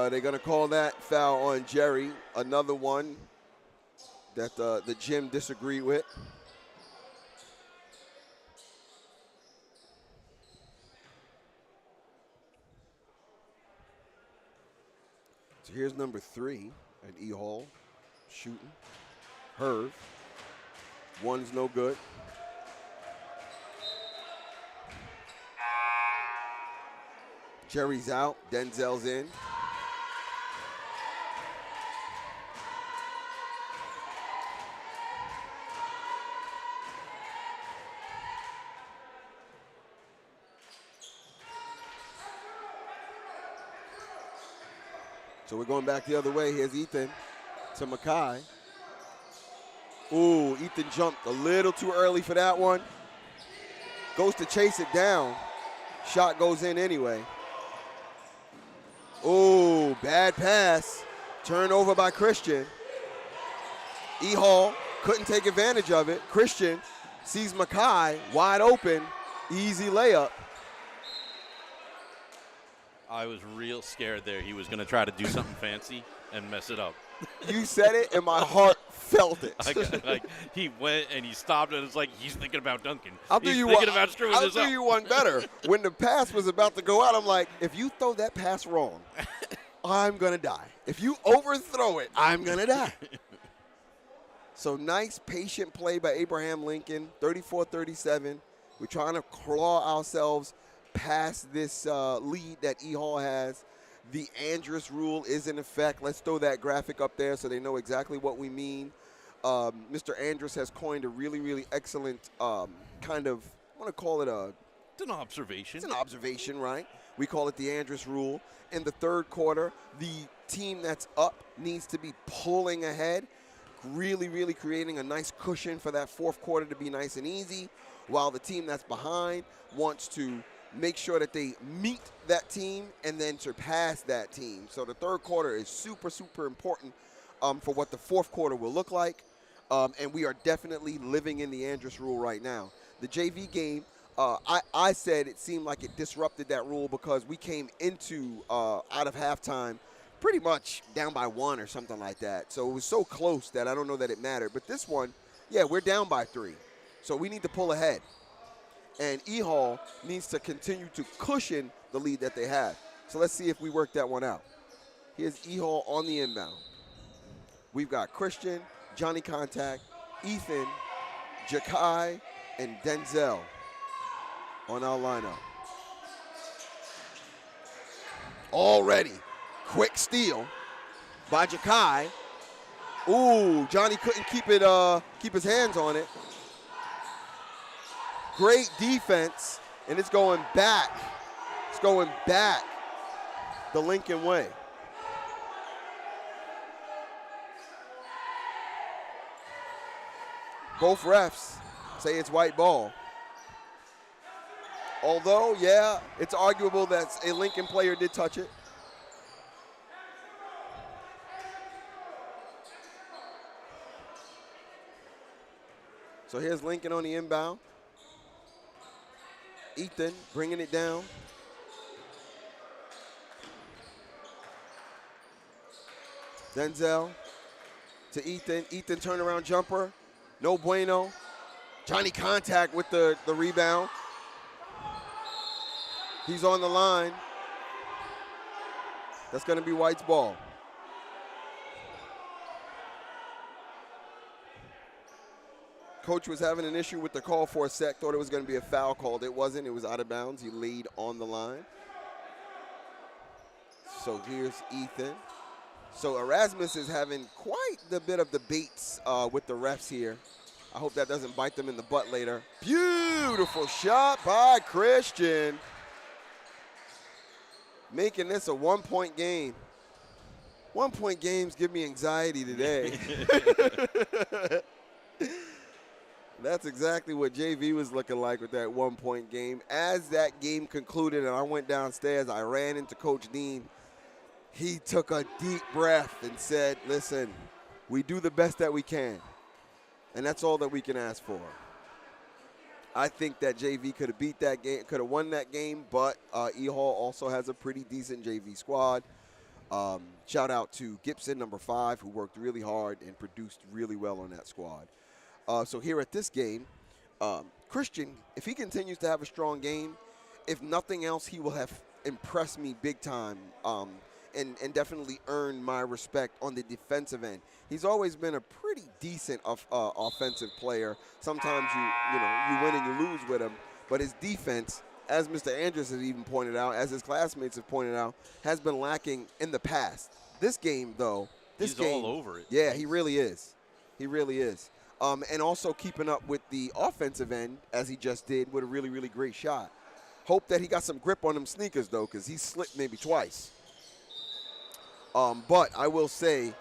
They're going to call that foul on Jerry. Another one that the gym disagreed with. So here's number 3 at E Hall, shooting. Herv. One's no good. Jerry's out, Denzel's in. So we're going back the other way. Here's Ethan to Makai. Ooh, Ethan jumped a little too early for that one. Goes to chase it down. Shot goes in anyway. Ooh, bad pass. Turnover by Christian. E Hall couldn't take advantage of it. Christian sees Makai wide open. Easy layup. I was real scared there. He was going to try to do something fancy and mess it up. You said it, and my heart felt it. He went and he stopped, and it's like he's thinking about dunking. I'll do you one better. When the pass was about to go out, I'm like, if you throw that pass wrong, I'm going to die. If you overthrow it, I'm going to die. So nice, patient play by Abraham Lincoln, 34-37. We're trying to claw ourselves past this lead that E Hall has. The Andrus rule is in effect. Let's throw that graphic up there so they know exactly what we mean. Mr. Andrus has coined a really, really excellent kind of, I want to call it it's an observation. It's an observation, right? We call it the Andrus rule. In the third quarter, the team that's up needs to be pulling ahead, really, really creating a nice cushion for that fourth quarter to be nice and easy, while the team that's behind wants to make sure that they meet that team and then surpass that team. So the third quarter is super, super important for what the fourth quarter will look like. And we are definitely living in the Andrus rule right now. The JV game, I said it seemed like it disrupted that rule because we came into out of halftime pretty much down by 1 or something like that. So it was so close that I don't know that it mattered. But this one, yeah, we're down by 3. So we need to pull ahead. And E Hall needs to continue to cushion the lead that they have. So let's see if we work that one out. Here's E Hall on the inbound. We've got Christian, Johnny Contact, Ethan, Jakai, and Denzel on our lineup. Already, quick steal by Jakai. Ooh, Johnny couldn't keep his hands on it. Great defense, and it's going back. It's going back the Lincoln way. Both refs say it's white ball. Although, yeah, it's arguable that a Lincoln player did touch it. So here's Lincoln on the inbound. Ethan bringing it down. Denzel to Ethan. Ethan turnaround jumper. No bueno. Johnny contact with the rebound. He's on the line. That's going to be White's ball. Coach was having an issue with the call for a sec. Thought it was going to be a foul called. It wasn't. It was out of bounds. He laid on the line. So here's Ethan. So Erasmus is having quite a bit of debates with the refs here. I hope that doesn't bite them in the butt later. Beautiful shot by Christian. Making this a one-point game. One-point games give me anxiety today. That's exactly what JV was looking like with that one-point game. As that game concluded and I went downstairs, I ran into Coach Dean. He took a deep breath and said, listen, we do the best that we can. And that's all that we can ask for. I think that JV could have beat that game, could have won that game, but E Hall also has a pretty decent JV squad. Shout out to Gibson, number 5, who worked really hard and produced really well on that squad. So here at this game, Christian, if he continues to have a strong game, if nothing else, he will have impressed me big time and definitely earned my respect on the defensive end. He's always been a pretty decent offensive player. Sometimes you win and you lose with him, but his defense, as Mr. Andrews has even pointed out, as his classmates have pointed out, has been lacking in the past. This game, though, he's all over it. Yeah, he really is. He really is. And also keeping up with the offensive end, as he just did, with a really, really great shot. Hope that he got some grip on them sneakers, though, because he slipped maybe twice. But I will say,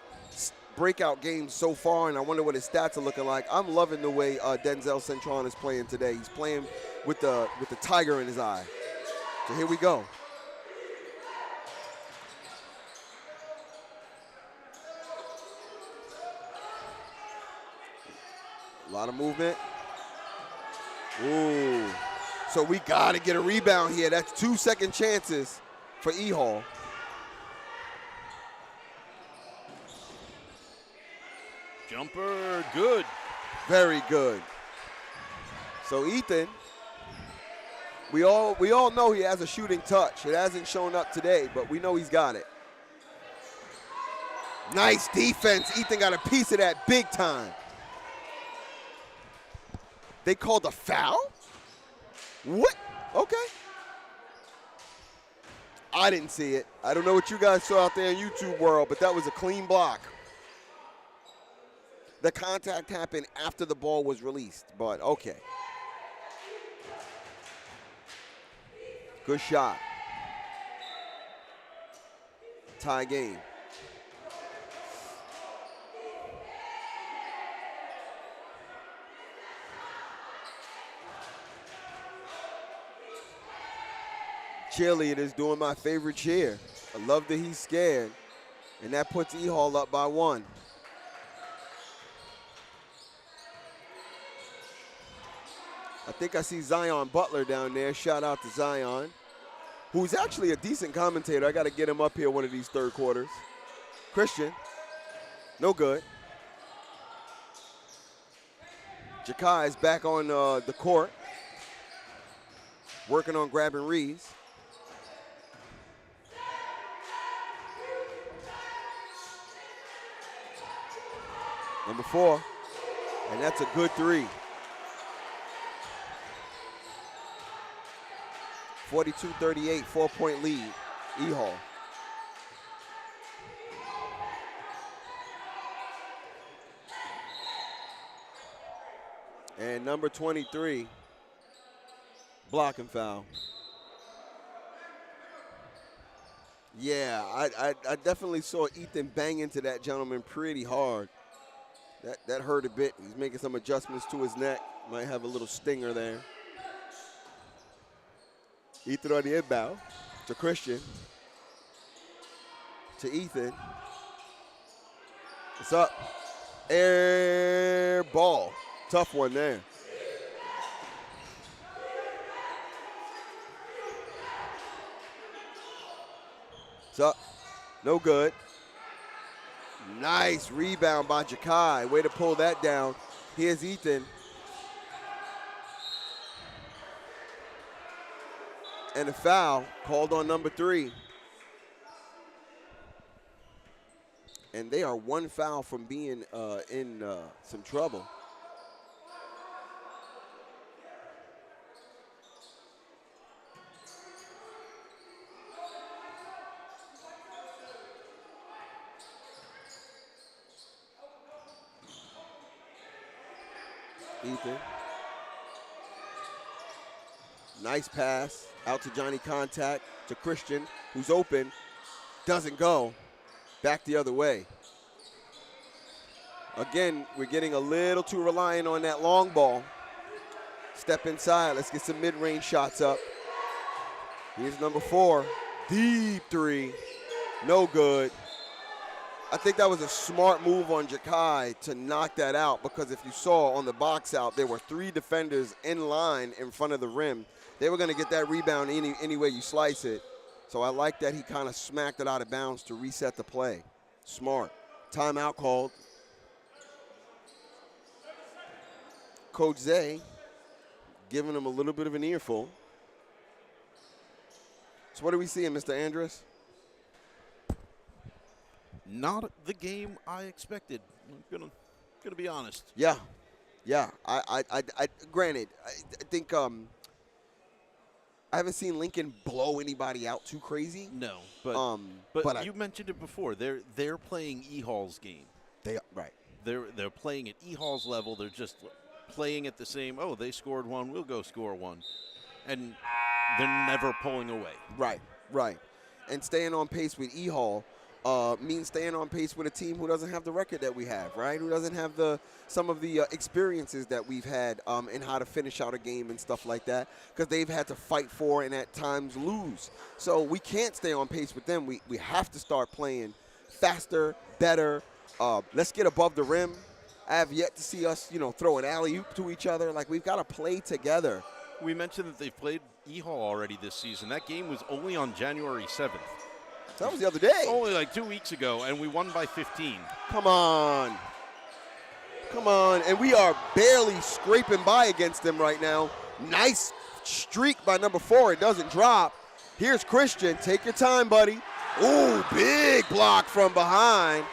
breakout games so far, and I wonder what his stats are looking like. I'm loving the way Denzel Centron is playing today. He's playing with the tiger in his eye. So here we go. A lot of movement. Ooh. So we got to get a rebound here. That's 2 second chances for E Hall. Jumper, good. Very good. So Ethan, we all know he has a shooting touch. It hasn't shown up today, but we know he's got it. Nice defense. Ethan got a piece of that big time. They called a foul? What? Okay. I didn't see it. I don't know what you guys saw out there in YouTube world, but that was a clean block. The contact happened after the ball was released, but okay. Good shot. Tie game. Cheerleaders doing my favorite cheer. I love that he's scared, and that puts E Hall up by 1. I think I see Zion Butler down there. Shout out to Zion, who's actually a decent commentator. I got to get him up here one of these third quarters. Christian, no good. Jakai is back on the court, working on grabbing Reeves. Number 4, and that's a good 3. 42-38, 4-point lead, E Hall. And number 23, blocking foul. Yeah, I definitely saw Ethan bang into that gentleman pretty hard. That hurt a bit. He's making some adjustments to his neck. Might have a little stinger there. Ethan on the inbound to Christian. To Ethan. It's up. Air ball. Tough one there. So, no good. Nice rebound by Jakai. Way to pull that down. Here's Ethan. And a foul called on number 3. And they are one foul from being in some trouble. Ethan. Nice pass out to Johnny Contact to Christian, who's open. Doesn't go. Back the other way. Again, we're getting a little too reliant on that long ball. Step inside. Let's get some mid-range shots up. Here's number 4. Deep 3. No good. I think that was a smart move on Jakai to knock that out, because if you saw on the box out, there were 3 defenders in line in front of the rim. They were going to get that rebound any way you slice it. So I like that he kind of smacked it out of bounds to reset the play. Smart. Timeout called. Coach Zay giving him a little bit of an earful. So what are we seeing, Mr. Andrus? Not the game I expected. I'm gonna be honest. Yeah. I granted, I think I haven't seen Lincoln blow anybody out too crazy. No, but you mentioned it before. They're playing E Hall's game. Right. They're playing at E Hall's level. They're just playing at the same. Oh, they scored 1. We'll go score 1, and they're never pulling away. Right. And staying on pace with E Hall means staying on pace with a team who doesn't have the record that we have, right? Who doesn't have some of the experiences that we've had in how to finish out a game and stuff like that, because they've had to fight for and at times lose. So we can't stay on pace with them. We have to start playing faster, better. Let's get above the rim. I have yet to see us, throw an alley-oop to each other. Like, we've got to play together. We mentioned that they've played E Hall already this season. That game was only on January 7th. That was the other day. Only like 2 weeks ago, and we won by 15. Come on. And we are barely scraping by against them right now. Nice streak by number 4. It doesn't drop. Here's Christian. Take your time, buddy. Ooh, big block from behind.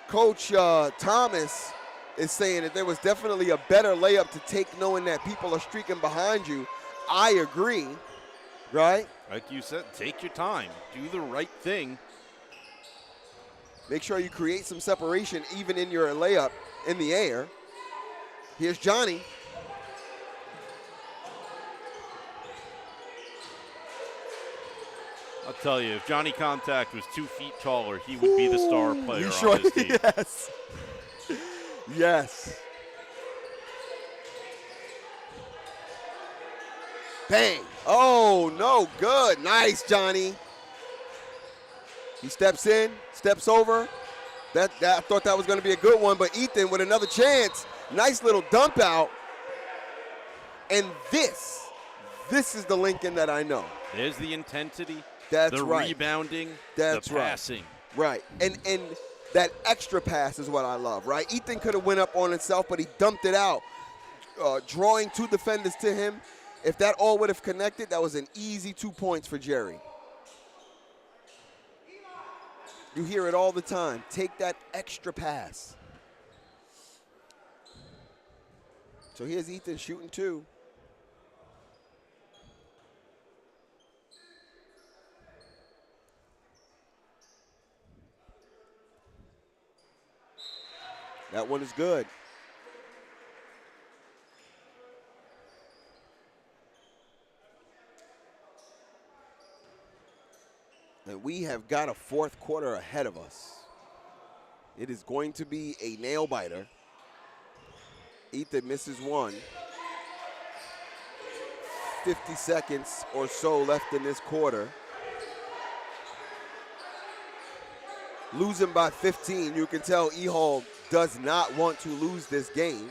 Coach Thomas is saying that there was definitely a better layup to take, knowing that people are streaking behind you. I agree. Right? Like you said, take your time. Do the right thing. Make sure you create some separation even in your layup in the air. Here's Johnny. I'll tell you, if Johnny Contact was 2 feet taller, he would be the star player on his team. Yes. Bang. Oh, no good. Nice, Johnny. He steps in, steps over. I thought that was going to be a good one, but Ethan with another chance. Nice little dump out. And this is the Lincoln that I know. There's the intensity, That's the right. rebounding, That's the passing. Right. And that extra pass is what I love, right? Ethan could have went up on himself, but he dumped it out, drawing 2 defenders to him. If that all would have connected, that was an easy 2 points for Jerry. You hear it all the time. Take that extra pass. So here's Ethan shooting 2. That one is good. And we have got a 4th quarter ahead of us. It is going to be a nail biter. Ethan misses 1. 50 seconds or so left in this quarter. losing by 15. You can tell E Hall does not want to lose this game.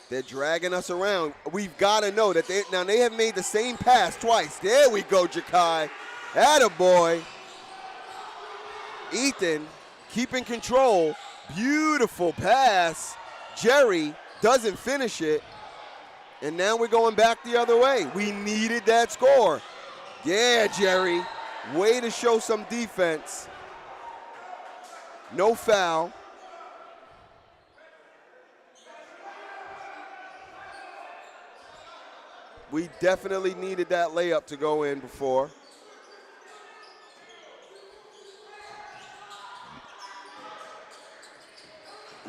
They're dragging us around. We've got to know that they have made the same pass twice. There we go, Jakai. Attaboy. Ethan keeping control. Beautiful pass. Jerry doesn't finish it. And now we're going back the other way. We needed that score. Yeah, Jerry. Way to show some defense. No foul. We definitely needed that layup to go in before.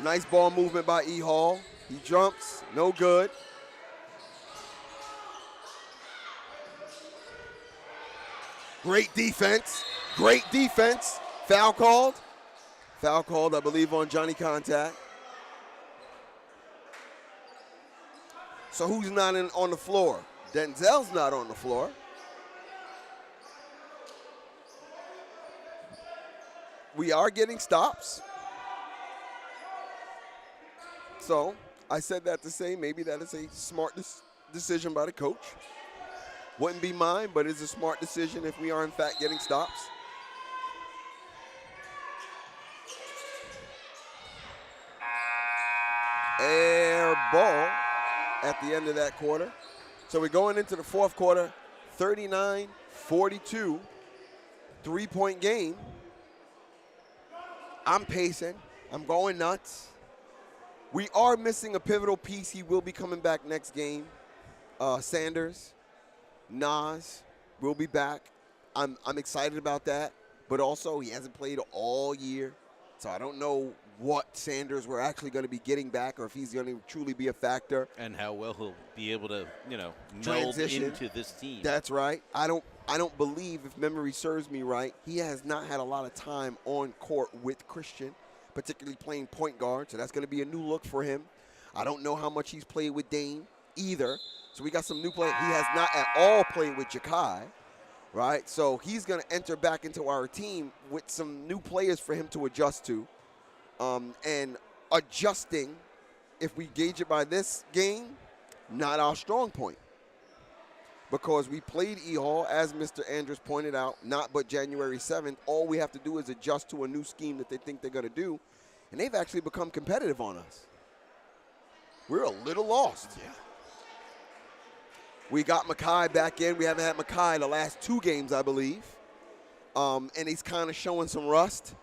Nice ball movement by E Hall. He jumps, no good. Great defense, great defense. Foul called. Foul called, I believe, on Johnny Contact. So who's not on the floor? Denzel's not on the floor. We are getting stops. So I said that to say maybe that is a smart decision by the coach. Wouldn't be mine, but it's a smart decision if we are in fact getting stops. Air ball at the end of that quarter. So we're going into the fourth quarter, 39-42, three-point game. I'm pacing. I'm going nuts. We are missing a pivotal piece. He will be coming back next game. Sanders, Nas will be back. I'm excited about that, but also he hasn't played all year, so I don't know what Sanders we're actually going to be getting back, or if he's going to truly be a factor. And how well he'll be able to, meld Transition into this team. That's right. I don't believe, if memory serves me right, he has not had a lot of time on court with Christian, particularly playing point guard, so that's going to be a new look for him. I don't know how much he's played with Dane either, so we got some new players. He has not at all played with Jakai, right? So he's going to enter back into our team with some new players for him to adjust to. And adjusting, if we gauge it by this game, not our strong point. Because we played E Hall, as Mr. Andrews pointed out, not but January 7th. All we have to do is adjust to a new scheme that they think they're going to do. And they've actually become competitive on us. We're a little lost. Yeah. We got Makai back in. We haven't had Makai the last two games, I believe. And he's kind of showing some rust.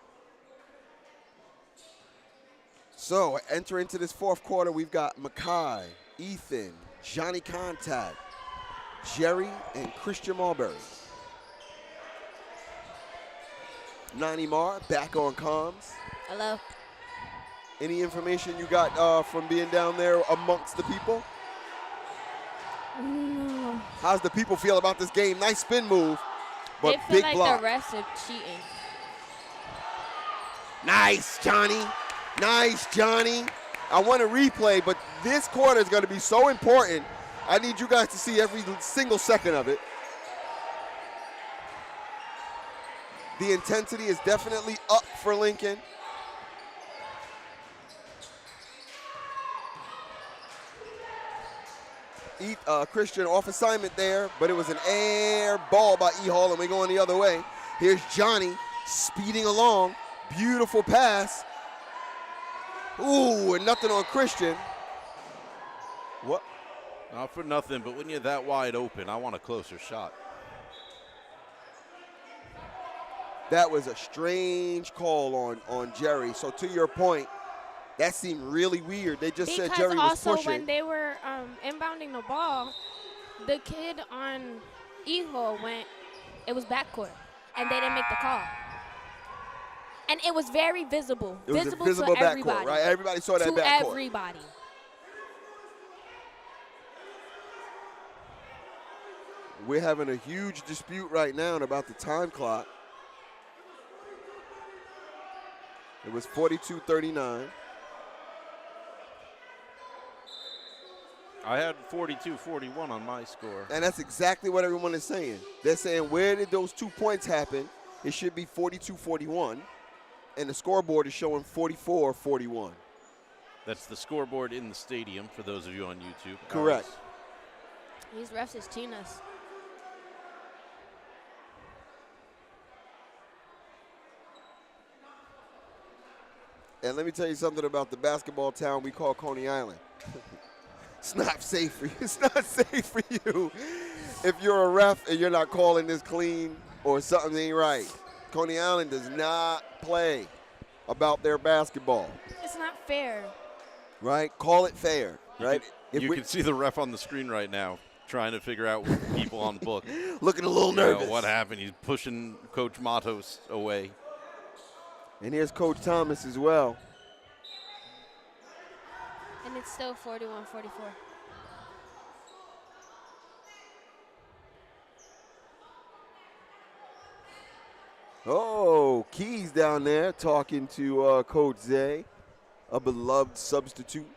So, enter into this fourth quarter, we've got Makai, Ethan, Johnny Contact, Jerry, and Christian Marbury. Nani Mar, back on comms. Hello. Any information you got from being down there amongst the people? No. How's the people feel about this game? Nice spin move, but They feel big like block. the refs are cheating. Nice, Johnny. Nice, Johnny. I want a replay, but this quarter is going to be so important. I need you guys to see every single second of it. The intensity is definitely up for Lincoln. Christian off assignment there, but it was an air ball by E Hall, and we're going the other way. Here's Johnny speeding along. Beautiful pass. Ooh, and nothing on Christian. What? Not for nothing, but when you're that wide open, I want a closer shot. That was a strange call on Jerry. So to your point, that seemed really weird. They just said Jerry was also pushing. when they were inbounding the ball, the kid on E Hall went, it was backcourt, and they didn't make the call. And it was very visible. It was visible a visible to backcourt, everybody. right? Everybody saw that to backcourt. everybody. We're having a huge dispute right now about the time clock. It was 42-39. I had 42-41 on my score. And that's exactly what everyone is saying. They're saying, where did those 2 points happen? It should be 42-41, and the scoreboard is showing 44-41. That's the scoreboard in the stadium for those of you on YouTube. Correct. These refs is cheating us. And let me tell you something about the basketball town we call Coney Island. It's not safe for you. It's not safe for you if you're a ref and you're not calling this clean or something ain't right. Coney Island does not play about their basketball. It's not fair. Right? Call it fair, right? You can see the ref on the screen right now trying to figure out people on book. Looking a little nervous. What happened? He's pushing Coach Matos away. And here's Coach Thomas as well. And it's still 41-44. Oh, Keys down there talking to Coach Zay, a beloved substitute.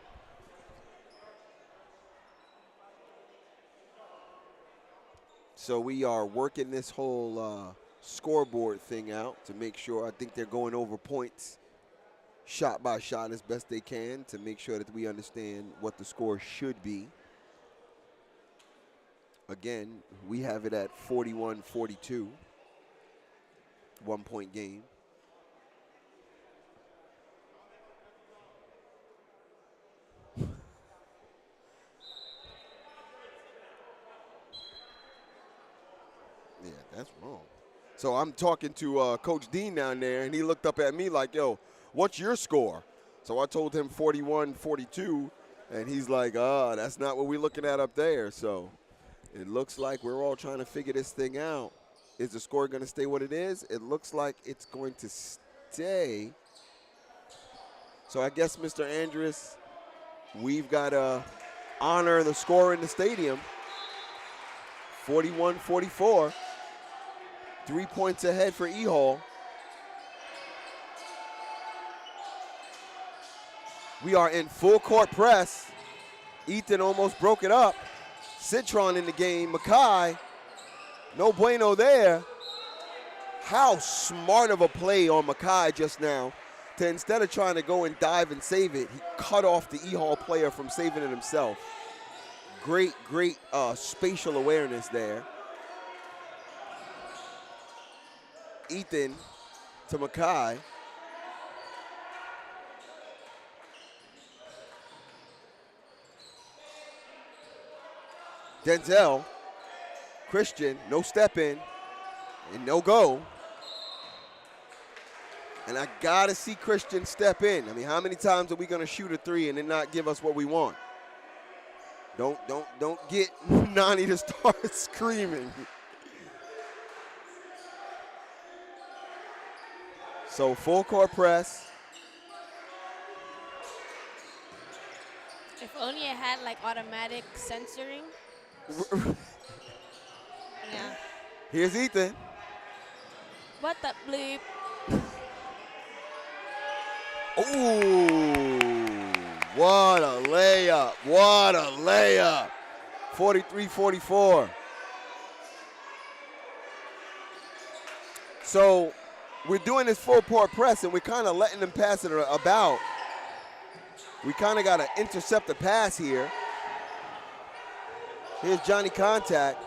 So we are working this whole scoreboard thing out to make sure. I think they're going over points shot by shot as best they can to make sure that we understand what the score should be. Again, we have it at 41-42, 1 point game. Yeah, that's wrong. So I'm talking to Coach Dean down there, and he looked up at me like, yo, what's your score? So I told him 41-42, and he's like, that's not what we're looking at up there. So it looks like we're all trying to figure this thing out. Is the score going to stay what it is? It looks like it's going to stay. So I guess, Mr. Andrus, we've got to honor the score in the stadium. 41-44. 3 points ahead for E Hall. We are in full court press. Ethan almost broke it up. Citron in the game. Mackay, no bueno there. How smart of a play on Mackay just now to, instead of trying to go and dive and save it, he cut off the E Hall player from saving it himself. Great spatial awareness there. Ethan to Mackay. Denzel, Christian, no step in and no go. And I gotta see Christian step in. I mean, how many times are we gonna shoot a three and then not give us what we want? Don't get Nani to start screaming. So full court press. If only it had like automatic censoring. Yeah. Here's Ethan. What the bleep? Ooh, what a layup. What a layup. 43-44. So we're doing this full court press, and we're kind of letting them pass it about. We kind of got to intercept the pass here. Here's Johnny Contact.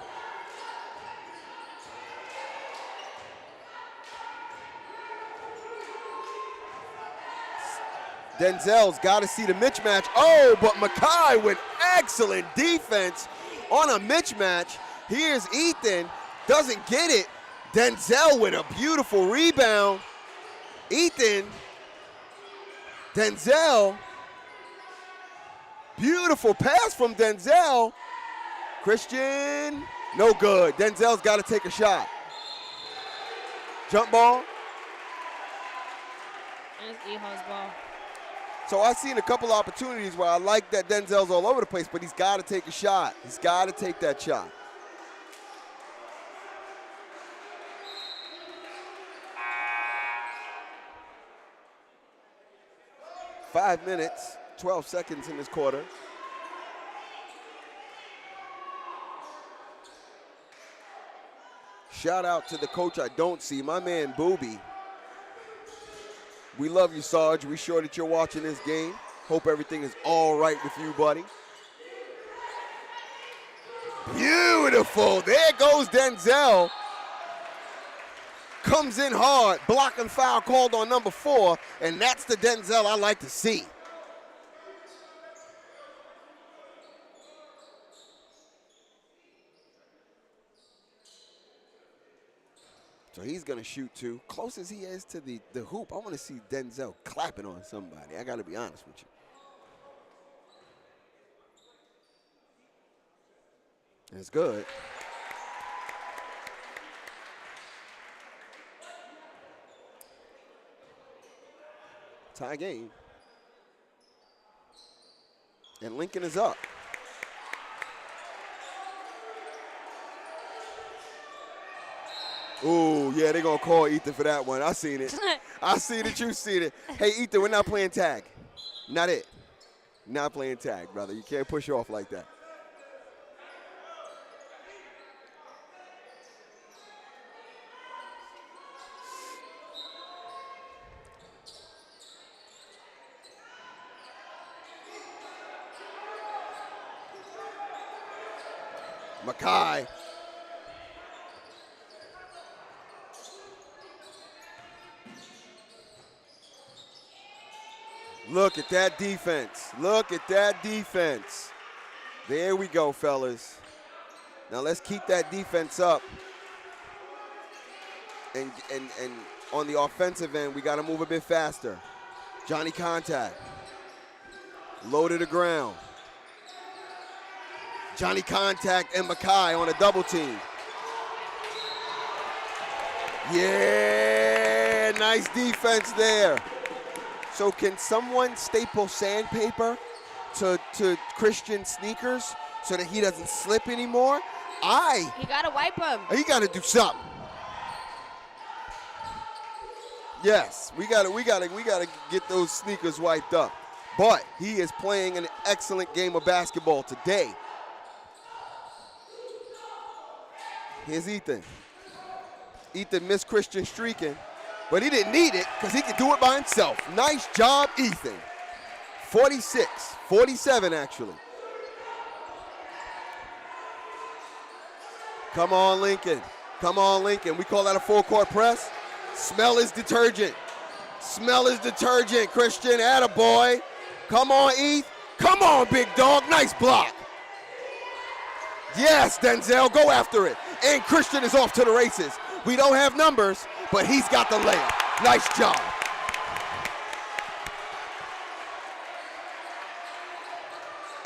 Denzel's got to see the mismatch. Oh, but Mackay with excellent defense on a mismatch. Here's Ethan, doesn't get it. Denzel with a beautiful rebound. Ethan, Denzel, beautiful pass from Denzel. Christian, no good. Denzel's got to take a shot. Jump ball. And it's E Hall's ball. So I've seen a couple opportunities where I like that Denzel's all over the place, but he's got to take a shot. He's got to take that shot. .5 minutes, 12 seconds in this quarter. Shout out to the coach I don't see, my man Booby. We love you, Sarge. We sure that you're watching this game. Hope everything is all right with you, buddy. Beautiful. There goes Denzel. Comes in hard. Block and foul called on number 4, and that's the Denzel I like to see. So he's going to shoot 2. Close as he is to the hoop, I want to see Denzel clapping on somebody. I got to be honest with you. It's good. Tie game. And Lincoln is up. Ooh, yeah, they're going to call Ethan for that one. I seen it. I seen it. You seen it. Hey, Ethan, we're not playing tag. Not it. Not playing tag, brother. You can't push off like that. Mackay. Look at that defense. Look at that defense. There we go, fellas. Now let's keep that defense up. And on the offensive end, we got to move a bit faster. Johnny contact. Low to the ground. Johnny contact and Mackay on a double team. Yeah, nice defense there. So can someone staple sandpaper to Christian's sneakers so that he doesn't slip anymore? You gotta wipe him. He gotta do something. Yes, we gotta get those sneakers wiped up. But he is playing an excellent game of basketball today. Here's Ethan. Ethan missed Christian streaking, but he didn't need it because he could do it by himself. Nice job, Ethan. 47 actually. Come on, Lincoln. Come on, Lincoln. We call that a full court press. Smell is detergent. Smell is detergent, Christian. Attaboy. Come on, Eth. Come on, big dog. Nice block. Yes, Denzel, go after it. And Christian is off to the races. We don't have numbers, but he's got the layup. Nice job.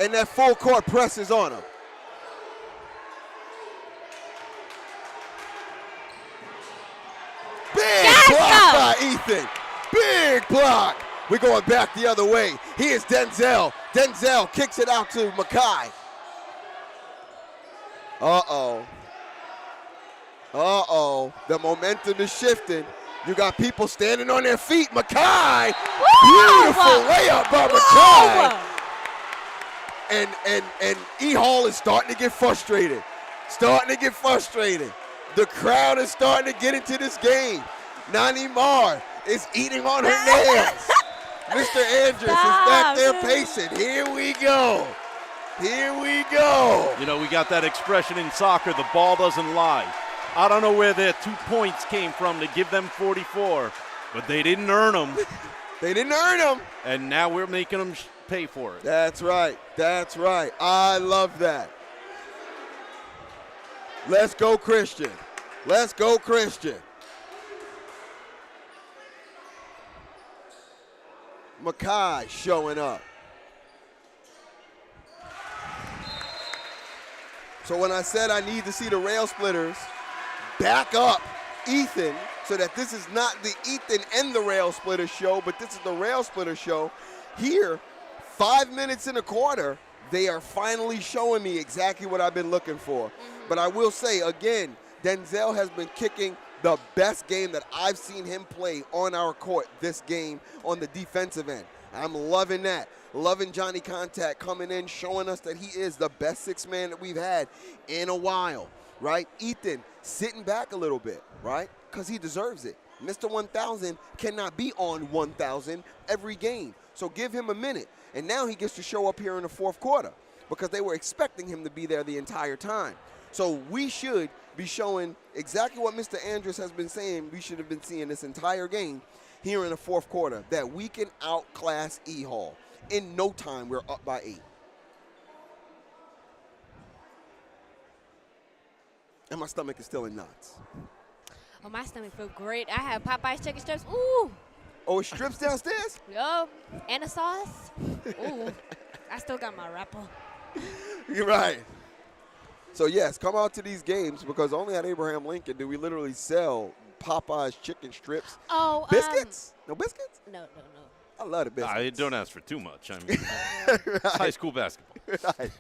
And that full court press is on him. Big block by Ethan. Big block. We're going back the other way. Here's Denzel. Denzel kicks it out to Mackay. Uh-oh. Uh-oh. The momentum is shifting. You got people standing on their feet. Mackay. Beautiful layup by Mackay. And E Hall is starting to get frustrated. The crowd is starting to get into this game. Nani Mar is eating on her nails. Mr. Andrews is back there pacing. Here we go. You know, we got that expression in soccer, the ball doesn't lie. I don't know where their 2 points came from to give them 44, but they didn't earn them. And now we're making them pay for it. That's right. I love that. Let's go, Christian. Mackay showing up. So when I said I need to see the rail splitters back up Ethan so that this is not the Ethan and the rail splitter show, but this is the rail splitter show. Here, 5 minutes in a quarter, they are finally showing me exactly what I've been looking for. But I will say, again, Denzel has been kicking the best game that I've seen him play on our court this game on the defensive end. I'm loving that. Loving Johnny Contact coming in, showing us that he is the best six man that we've had in a while. right? Ethan sitting back a little bit, right? Because he deserves it. Mr. 1000 cannot be on 1000 every game. So give him a minute. And now he gets to show up here in the fourth quarter because they were expecting him to be there the entire time. So we should be showing exactly what Mr. Andrus has been saying we should have been seeing this entire game here in the fourth quarter, that we can outclass E Hall. In no time, we're up by 8. And my stomach is still in knots. Oh, my stomach feel great. I have Popeye's chicken strips. Ooh. Oh, it's strips downstairs? Yup. And a sauce. Ooh. I still got my wrapper. You're right. So, yes, come out to these games because only at Abraham Lincoln do we literally sell Popeye's chicken strips. Oh, biscuits? No biscuits? No. I love the biscuits. I don't ask for too much. I mean, it's high school basketball. Right.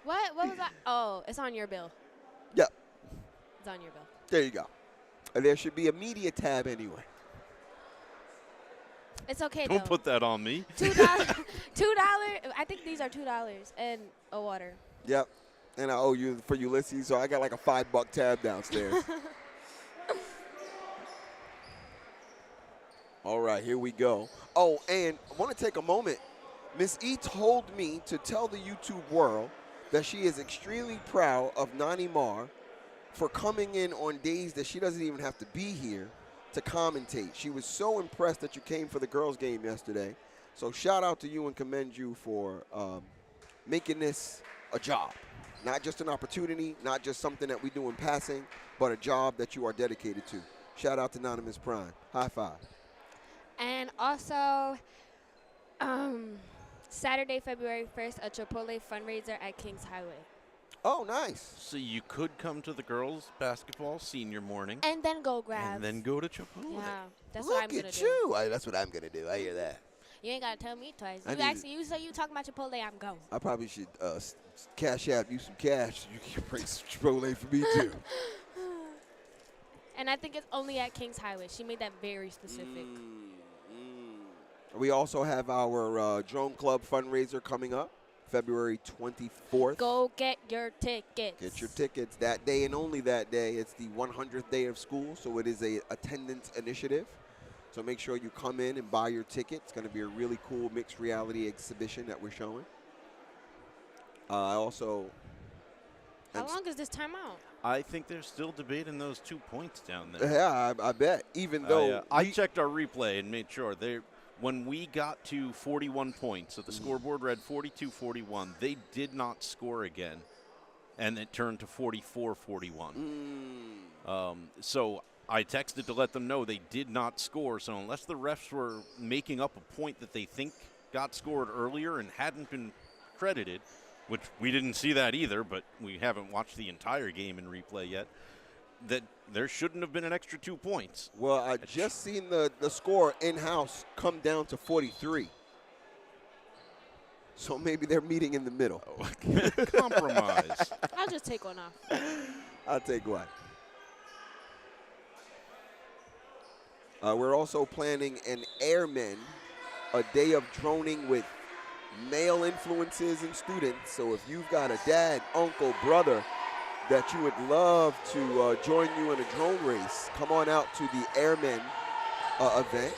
What was that? Oh, it's on your bill. Yep. It's on your bill. There you go. And there should be a media tab anyway. It's okay, Don't though. put that on me. $2. I think these are $2 and a water. Yep. And I owe you for Ulysses, so I got like a $5 tab downstairs. All right, here we go. Oh, and I want to take a moment. Miss E told me to tell the YouTube world that she is extremely proud of Nani Mar for coming in on days that she doesn't even have to be here to commentate. She was so impressed that you came for the girls' game yesterday. So shout out to you and commend you for making this a job. Not just an opportunity, not just something that we do in passing, but a job that you are dedicated to. Shout out to Anonymous Prime. High five. And also, Saturday, February 1st, a Chipotle fundraiser at Kings Highway. Oh, nice. So you could come to the girls' basketball senior morning. And then go grab. And then go to Chipotle. Yeah, that's what I'm going to Look do. at you. That's what I'm going to do. I hear that. You ain't got to tell me twice. You say you talking about Chipotle, I'm going. I probably should cash out you some cash. You can bring some Chipotle for me, too. And I think it's only at Kings Highway. She made that very specific. We also have our Drone Club fundraiser coming up, February 24th. Go get your tickets. Get your tickets that day and only that day. It's the 100th day of school, so it is a attendance initiative. So make sure you come in and buy your ticket. It's going to be a really cool mixed reality exhibition that we're showing. How long is this timeout? I think they're still debating those 2 points down there. Yeah, I bet. Even though I checked our replay and made sure when we got to 41 points, so the scoreboard read 42-41, they did not score again, and it turned to 44-41. So I texted to let them know they did not score. So unless the refs were making up a point that they think got scored earlier and hadn't been credited, which we didn't see that either, but we haven't watched the entire game in replay yet, that there shouldn't have been an extra 2 points. Well, I just seen the score in-house come down to 43. So maybe they're meeting in the middle. Compromise. I'll just take one off. I'll take one. We're also planning an Airmen, a day of droning with male influences and students. So if you've got a dad, uncle, brother that you would love to join you in a drone race, come on out to the Airmen event.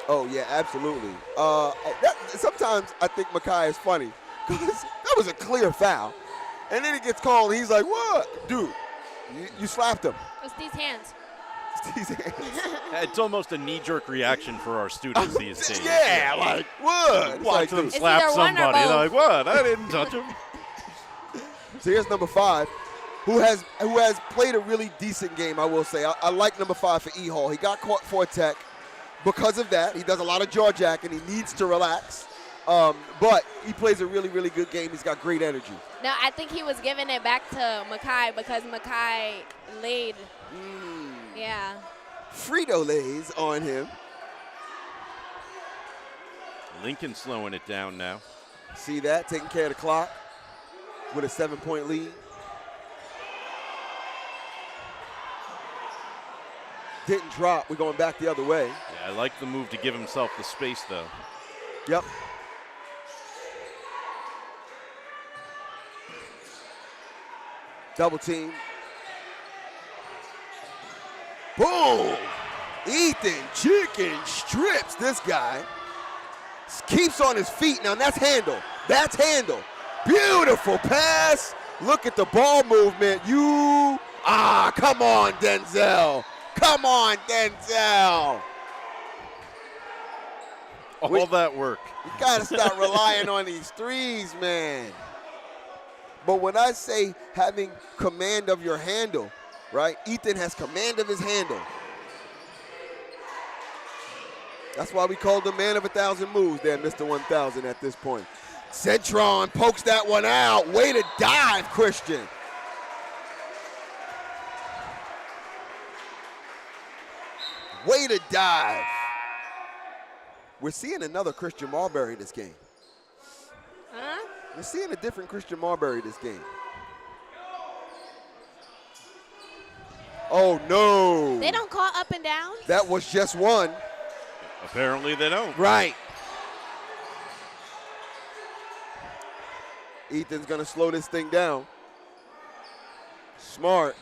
Oh, yeah, absolutely. Sometimes I think Makai is funny because that was a clear foul. And then he gets called and he's like, what? Dude, you slapped him. It's these hands. It's almost a knee-jerk reaction for our students these days. Yeah, like, what? Watch them slap somebody. They're like, what? I didn't touch him. So here's number 5, who has played a really decent game, I will say. I like number 5 for E Hall. He got caught for a tech. Because of that, he does a lot of jaw jacking. He needs to relax. But he plays a really, really good game. He's got great energy. No, I think he was giving it back to Makai because Makai laid. Yeah. Frito-Lays on him. Lincoln slowing it down now. See that? Taking care of the clock with a 7-point lead. Didn't drop. We're going back the other way. Yeah, I like the move to give himself the space, though. Yep. Double team. Boom! Ethan chicken strips this guy. Keeps on his feet. Now that's handle. That's handle. Beautiful pass. Look at the ball movement. Come on, Denzel. Come on, Denzel. All that work. You gotta stop relying on these threes, man. But when I say having command of your handle, right? Ethan has command of his handle. That's why we called him man of 1,000 moves there, Mr. 1000 at this point. Cetron pokes that one out. Way to dive, Christian. Way to dive. We're seeing another Christian Marbury this game. Huh? We're seeing a different Christian Marbury this game. Oh, no. They don't call up and down? That was just one. Apparently they don't. Right. Ethan's going to slow this thing down. Smart.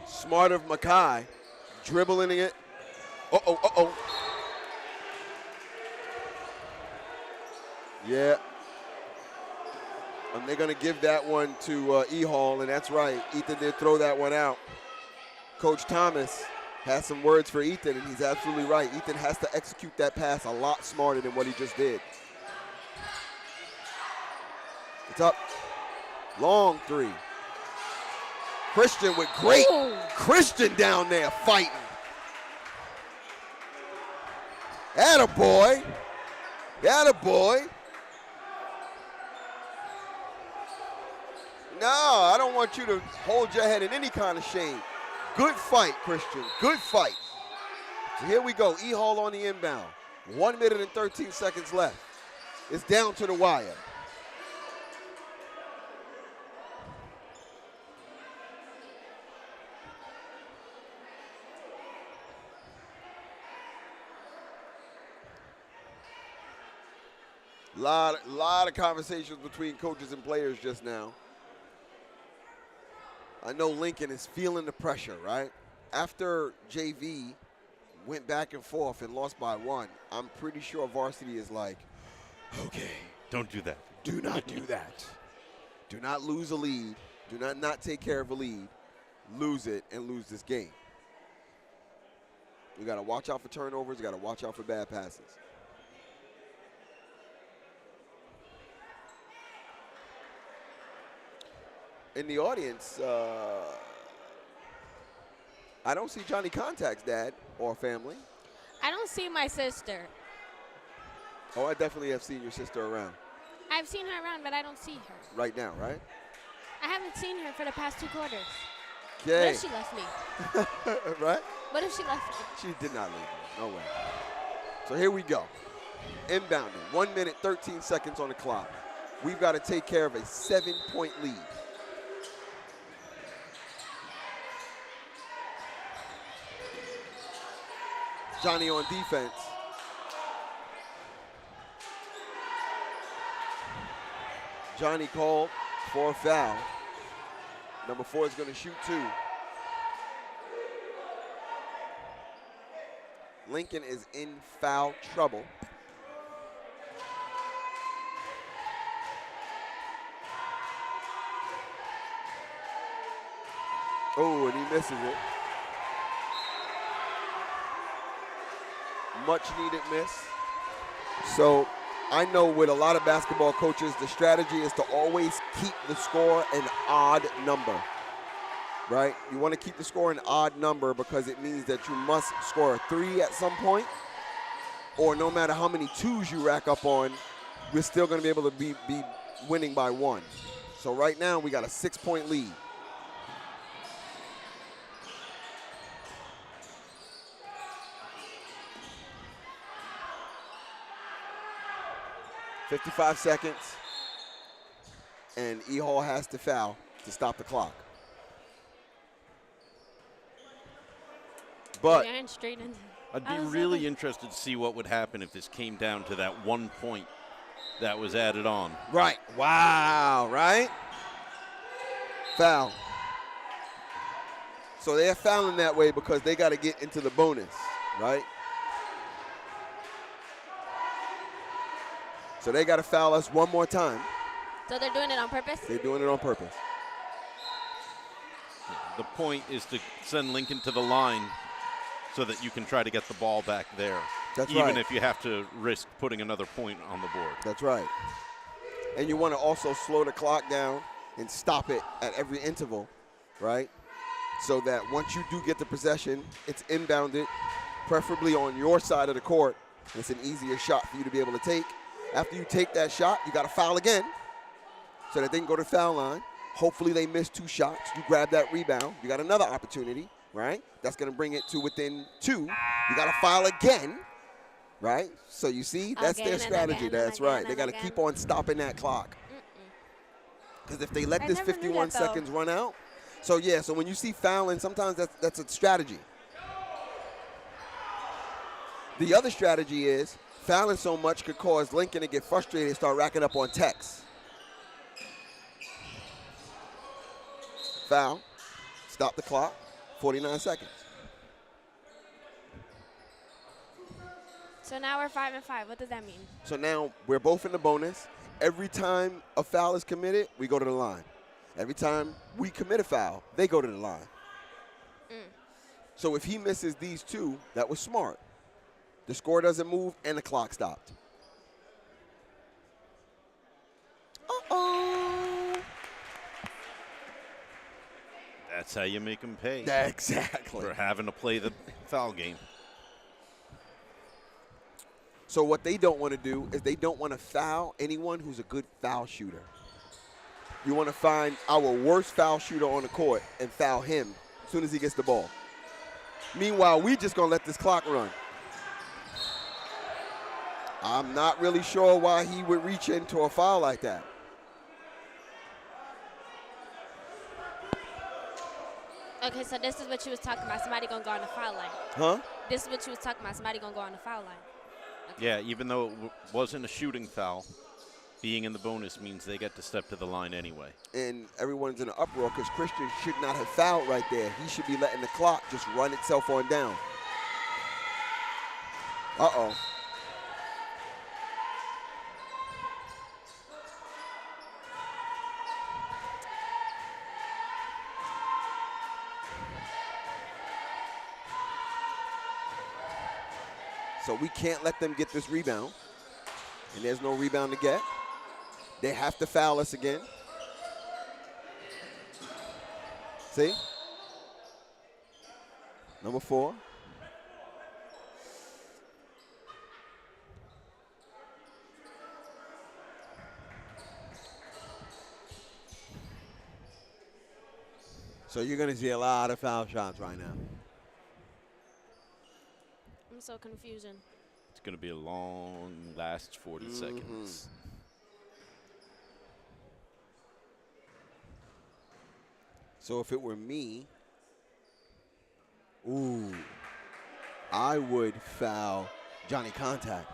Smart of Makai, dribbling it. Uh-oh. Yeah. And they're going to give that one to E Hall, and that's right. Ethan did throw that one out. Coach Thomas has some words for Ethan, and he's absolutely right. Ethan has to execute that pass a lot smarter than what he just did. It's up. Long three. Christian with great. Ooh. Christian down there fighting. Attaboy. Attaboy. No, I don't want you to hold your head in any kind of shame. Good fight, Christian. Good fight. So here we go. E Hall on the inbound. 1 minute and 13 seconds left. It's down to the wire. Lot of conversations between coaches and players just now. I know Lincoln is feeling the pressure, right? After JV went back and forth and lost by 1, I'm pretty sure Varsity is like, okay. Don't do that. Do not do that. Do not lose a lead. Do not take care of a lead. Lose it and lose this game. We got to watch out for turnovers. We got to watch out for bad passes. In the audience, I don't see Johnny Contact's dad or family. I don't see my sister. Oh, I definitely have seen your sister around. I've seen her around, but I don't see her. Right now, right? I haven't seen her for the past 2 quarters. Okay. What if she left me? Right? What if she left me? She did not leave me. No way. So here we go. Inbounding. 1 minute, 13 seconds on the clock. We've got to take care of a 7-point lead. Johnny on defense. Johnny called for a foul. Number 4 is going to shoot 2. Lincoln is in foul trouble. Oh, and he misses it. Much needed miss. So I know with a lot of basketball coaches, the strategy is to always keep the score an odd number, right? You want to keep the score an odd number because it means that you must score a 3 at some point, or no matter how many 2s you rack up on, we're still going to be able to be winning by 1. So right now we got a 6-point lead. .55 seconds, and E Hall has to foul to stop the clock. But Ran straight into. I'd I be was really like- interested to see what would happen if this came down to that 1 point that was added on. right. Wow, right? Foul. So they're fouling that way because they got to get into the bonus, right? So they got to foul us one more time. So they're doing it on purpose? They're doing it on purpose. The point is to send Lincoln to the line so that you can try to get the ball back there. That's even right. if you have to risk putting another point on the board. That's right. And you want to also slow the clock down and stop it at every interval, right? So that once you do get the possession, it's inbounded, preferably on your side of the court. It's an easier shot for you to be able to take. After you take that shot, you got to foul again so that they can go to the foul line. Hopefully they miss 2 shots. You grab that rebound. You got another opportunity, right? That's going to bring it to within 2. You got to foul again, right? So you see, that's Again their and strategy. again That's and right. again They got to and keep again. on stopping that clock. Because if they let I this never knew 51 that, though. seconds run out, so yeah, so when you see fouling, sometimes that's a strategy. The other strategy is fouling so much could cause Lincoln to get frustrated and start racking up on techs. Foul. Stop the clock. 49 seconds. So now we're 5 and 5. What does that mean? So now we're both in the bonus. Every time a foul is committed, we go to the line. Every time we commit a foul, they go to the line. So if he misses these 2, that was smart. The score doesn't move and the clock stopped. Uh-oh. That's how you make them pay. Exactly. For having to play the foul game. So what they don't want to do is they don't want to foul anyone who's a good foul shooter. You want to find our worst foul shooter on the court and foul him as soon as he gets the ball. Meanwhile, we just going to let this clock run. I'm not really sure why he would reach into a foul like that. Okay, so this is what you was talking about. Somebody gonna go on the foul line. Huh? This is what you was talking about. Somebody gonna go on the foul line. Yeah, even though it wasn't a shooting foul, being in the bonus means they get to step to the line anyway. And everyone's in an uproar because Christian should not have fouled right there. He should be letting the clock just run itself on down. Uh-oh. So we can't let them get this rebound. And there's no rebound to get. They have to foul us again. See? Number 4. So you're going to see a lot of foul shots right now. I'm so confusing. It's going to be a long last 40 seconds. So if it were me, I would foul Johnny Contact.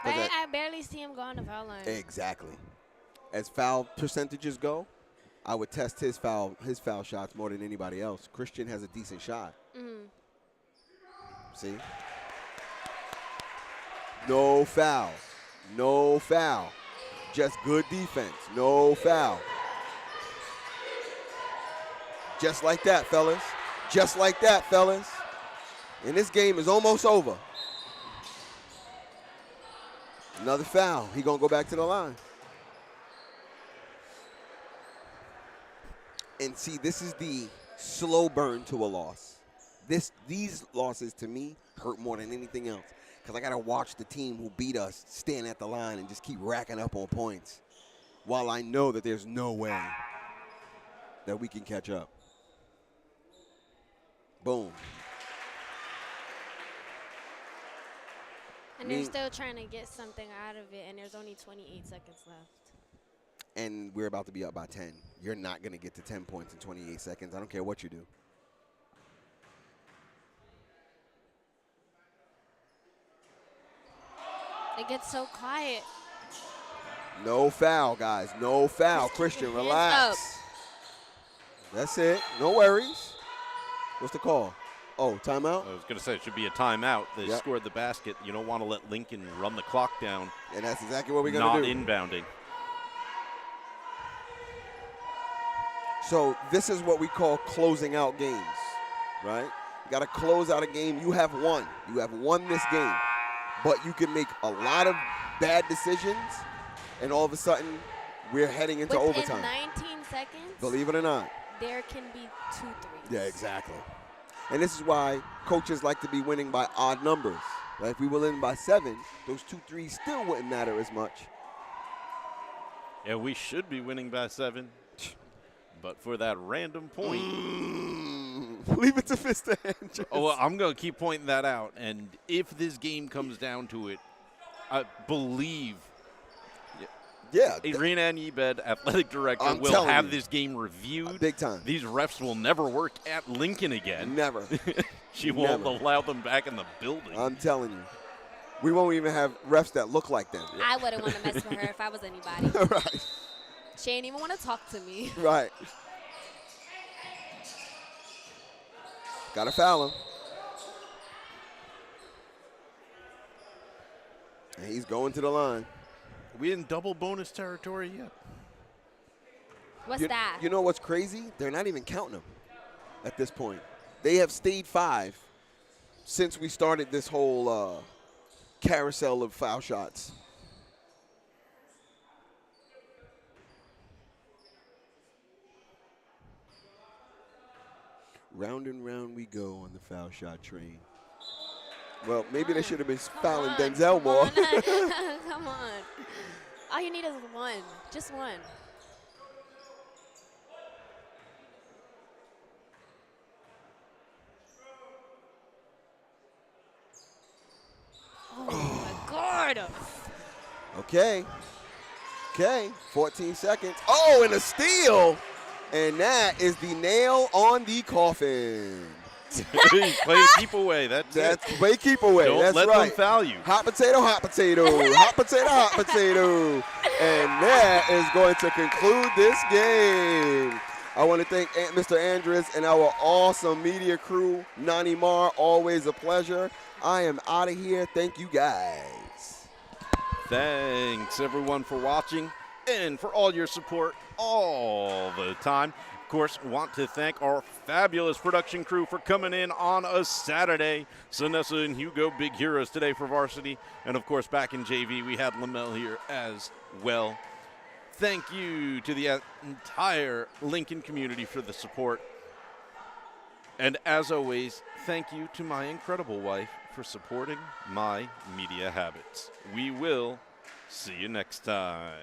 But I barely see him go on the foul line. Exactly. As foul percentages go, I would test his foul shots more than anybody else. Christian has a decent shot. See? No foul. No foul. Just good defense. No foul. Just like that, fellas. Just like that, fellas. And this game is almost over. Another foul. He gonna go back to the line. And see, this is the slow burn to a loss. These losses, to me, hurt more than anything else. Because I got to watch the team who beat us stand at the line and just keep racking up on points. While I know that there's no way that we can catch up. Boom. And they're still trying to get something out of it, and there's only 28 seconds left. And we're about to be up by 10. You're not going to get to 10 points in 28 seconds. I don't care what you do. It gets so quiet. No foul, guys. No foul. Just keep Christian, your hands relax. That's it. No worries. What's the call? Oh, timeout? I was going to say it should be a timeout. They Yep. scored the basket. You don't want to let Lincoln run the clock down. And that's exactly what we're going to do. Not inbounding. So this is what we call closing out games, right? You got to close out a game. You have won. You have won this game. But you can make a lot of bad decisions, and all of a sudden, we're heading into Within overtime. 19 seconds, Believe it or not. there can be 2 threes. Yeah, exactly. And this is why coaches like to be winning by odd numbers. Right? If we were winning by 7, those 2 threes still wouldn't matter as much. Yeah, we should be winning by 7. But for that random point. Leave it to Mr. Andrews. Oh, well, I'm going to keep pointing that out. And if this game comes down to it, I believe Irina and Ebed, athletic director, will have this game reviewed. Big time. These refs will never work at Lincoln again. Never. She won't allow them back in the building. I'm telling you. We won't even have refs that look like them. I wouldn't want to mess with her if I was anybody. Right. She ain't even want to talk to me. Right. Got to foul him. And he's going to the line. We in double bonus territory yet? What's that? You know what's crazy? They're not even counting them at this point. They have stayed 5 since we started this whole carousel of foul shots. Round and round we go on the foul shot train. Well, maybe they should have been fouling Denzel more. Come on. All you need is 1. Just 1. Oh, my God. Okay. 14 seconds. Oh, and a steal. And that is the nail on the coffin. Play keep away. That's play keep away. Don't That's let right. them foul you. Hot potato, hot potato. Hot potato, hot potato. And that is going to conclude this game. I want to thank Mr. Andrews and our awesome media crew. Nani Mar, always a pleasure. I am out of here. Thank you, guys. Thanks, everyone, for watching and for all your support all the time. Of course, want to thank our fabulous production crew for coming in on a Saturday. Sanessa and Hugo, big heroes today for Varsity. And, of course, back in JV, we had Lamel here as well. Thank you to the entire Lincoln community for the support. And as always, thank you to my incredible wife for supporting my media habits. We will see you next time.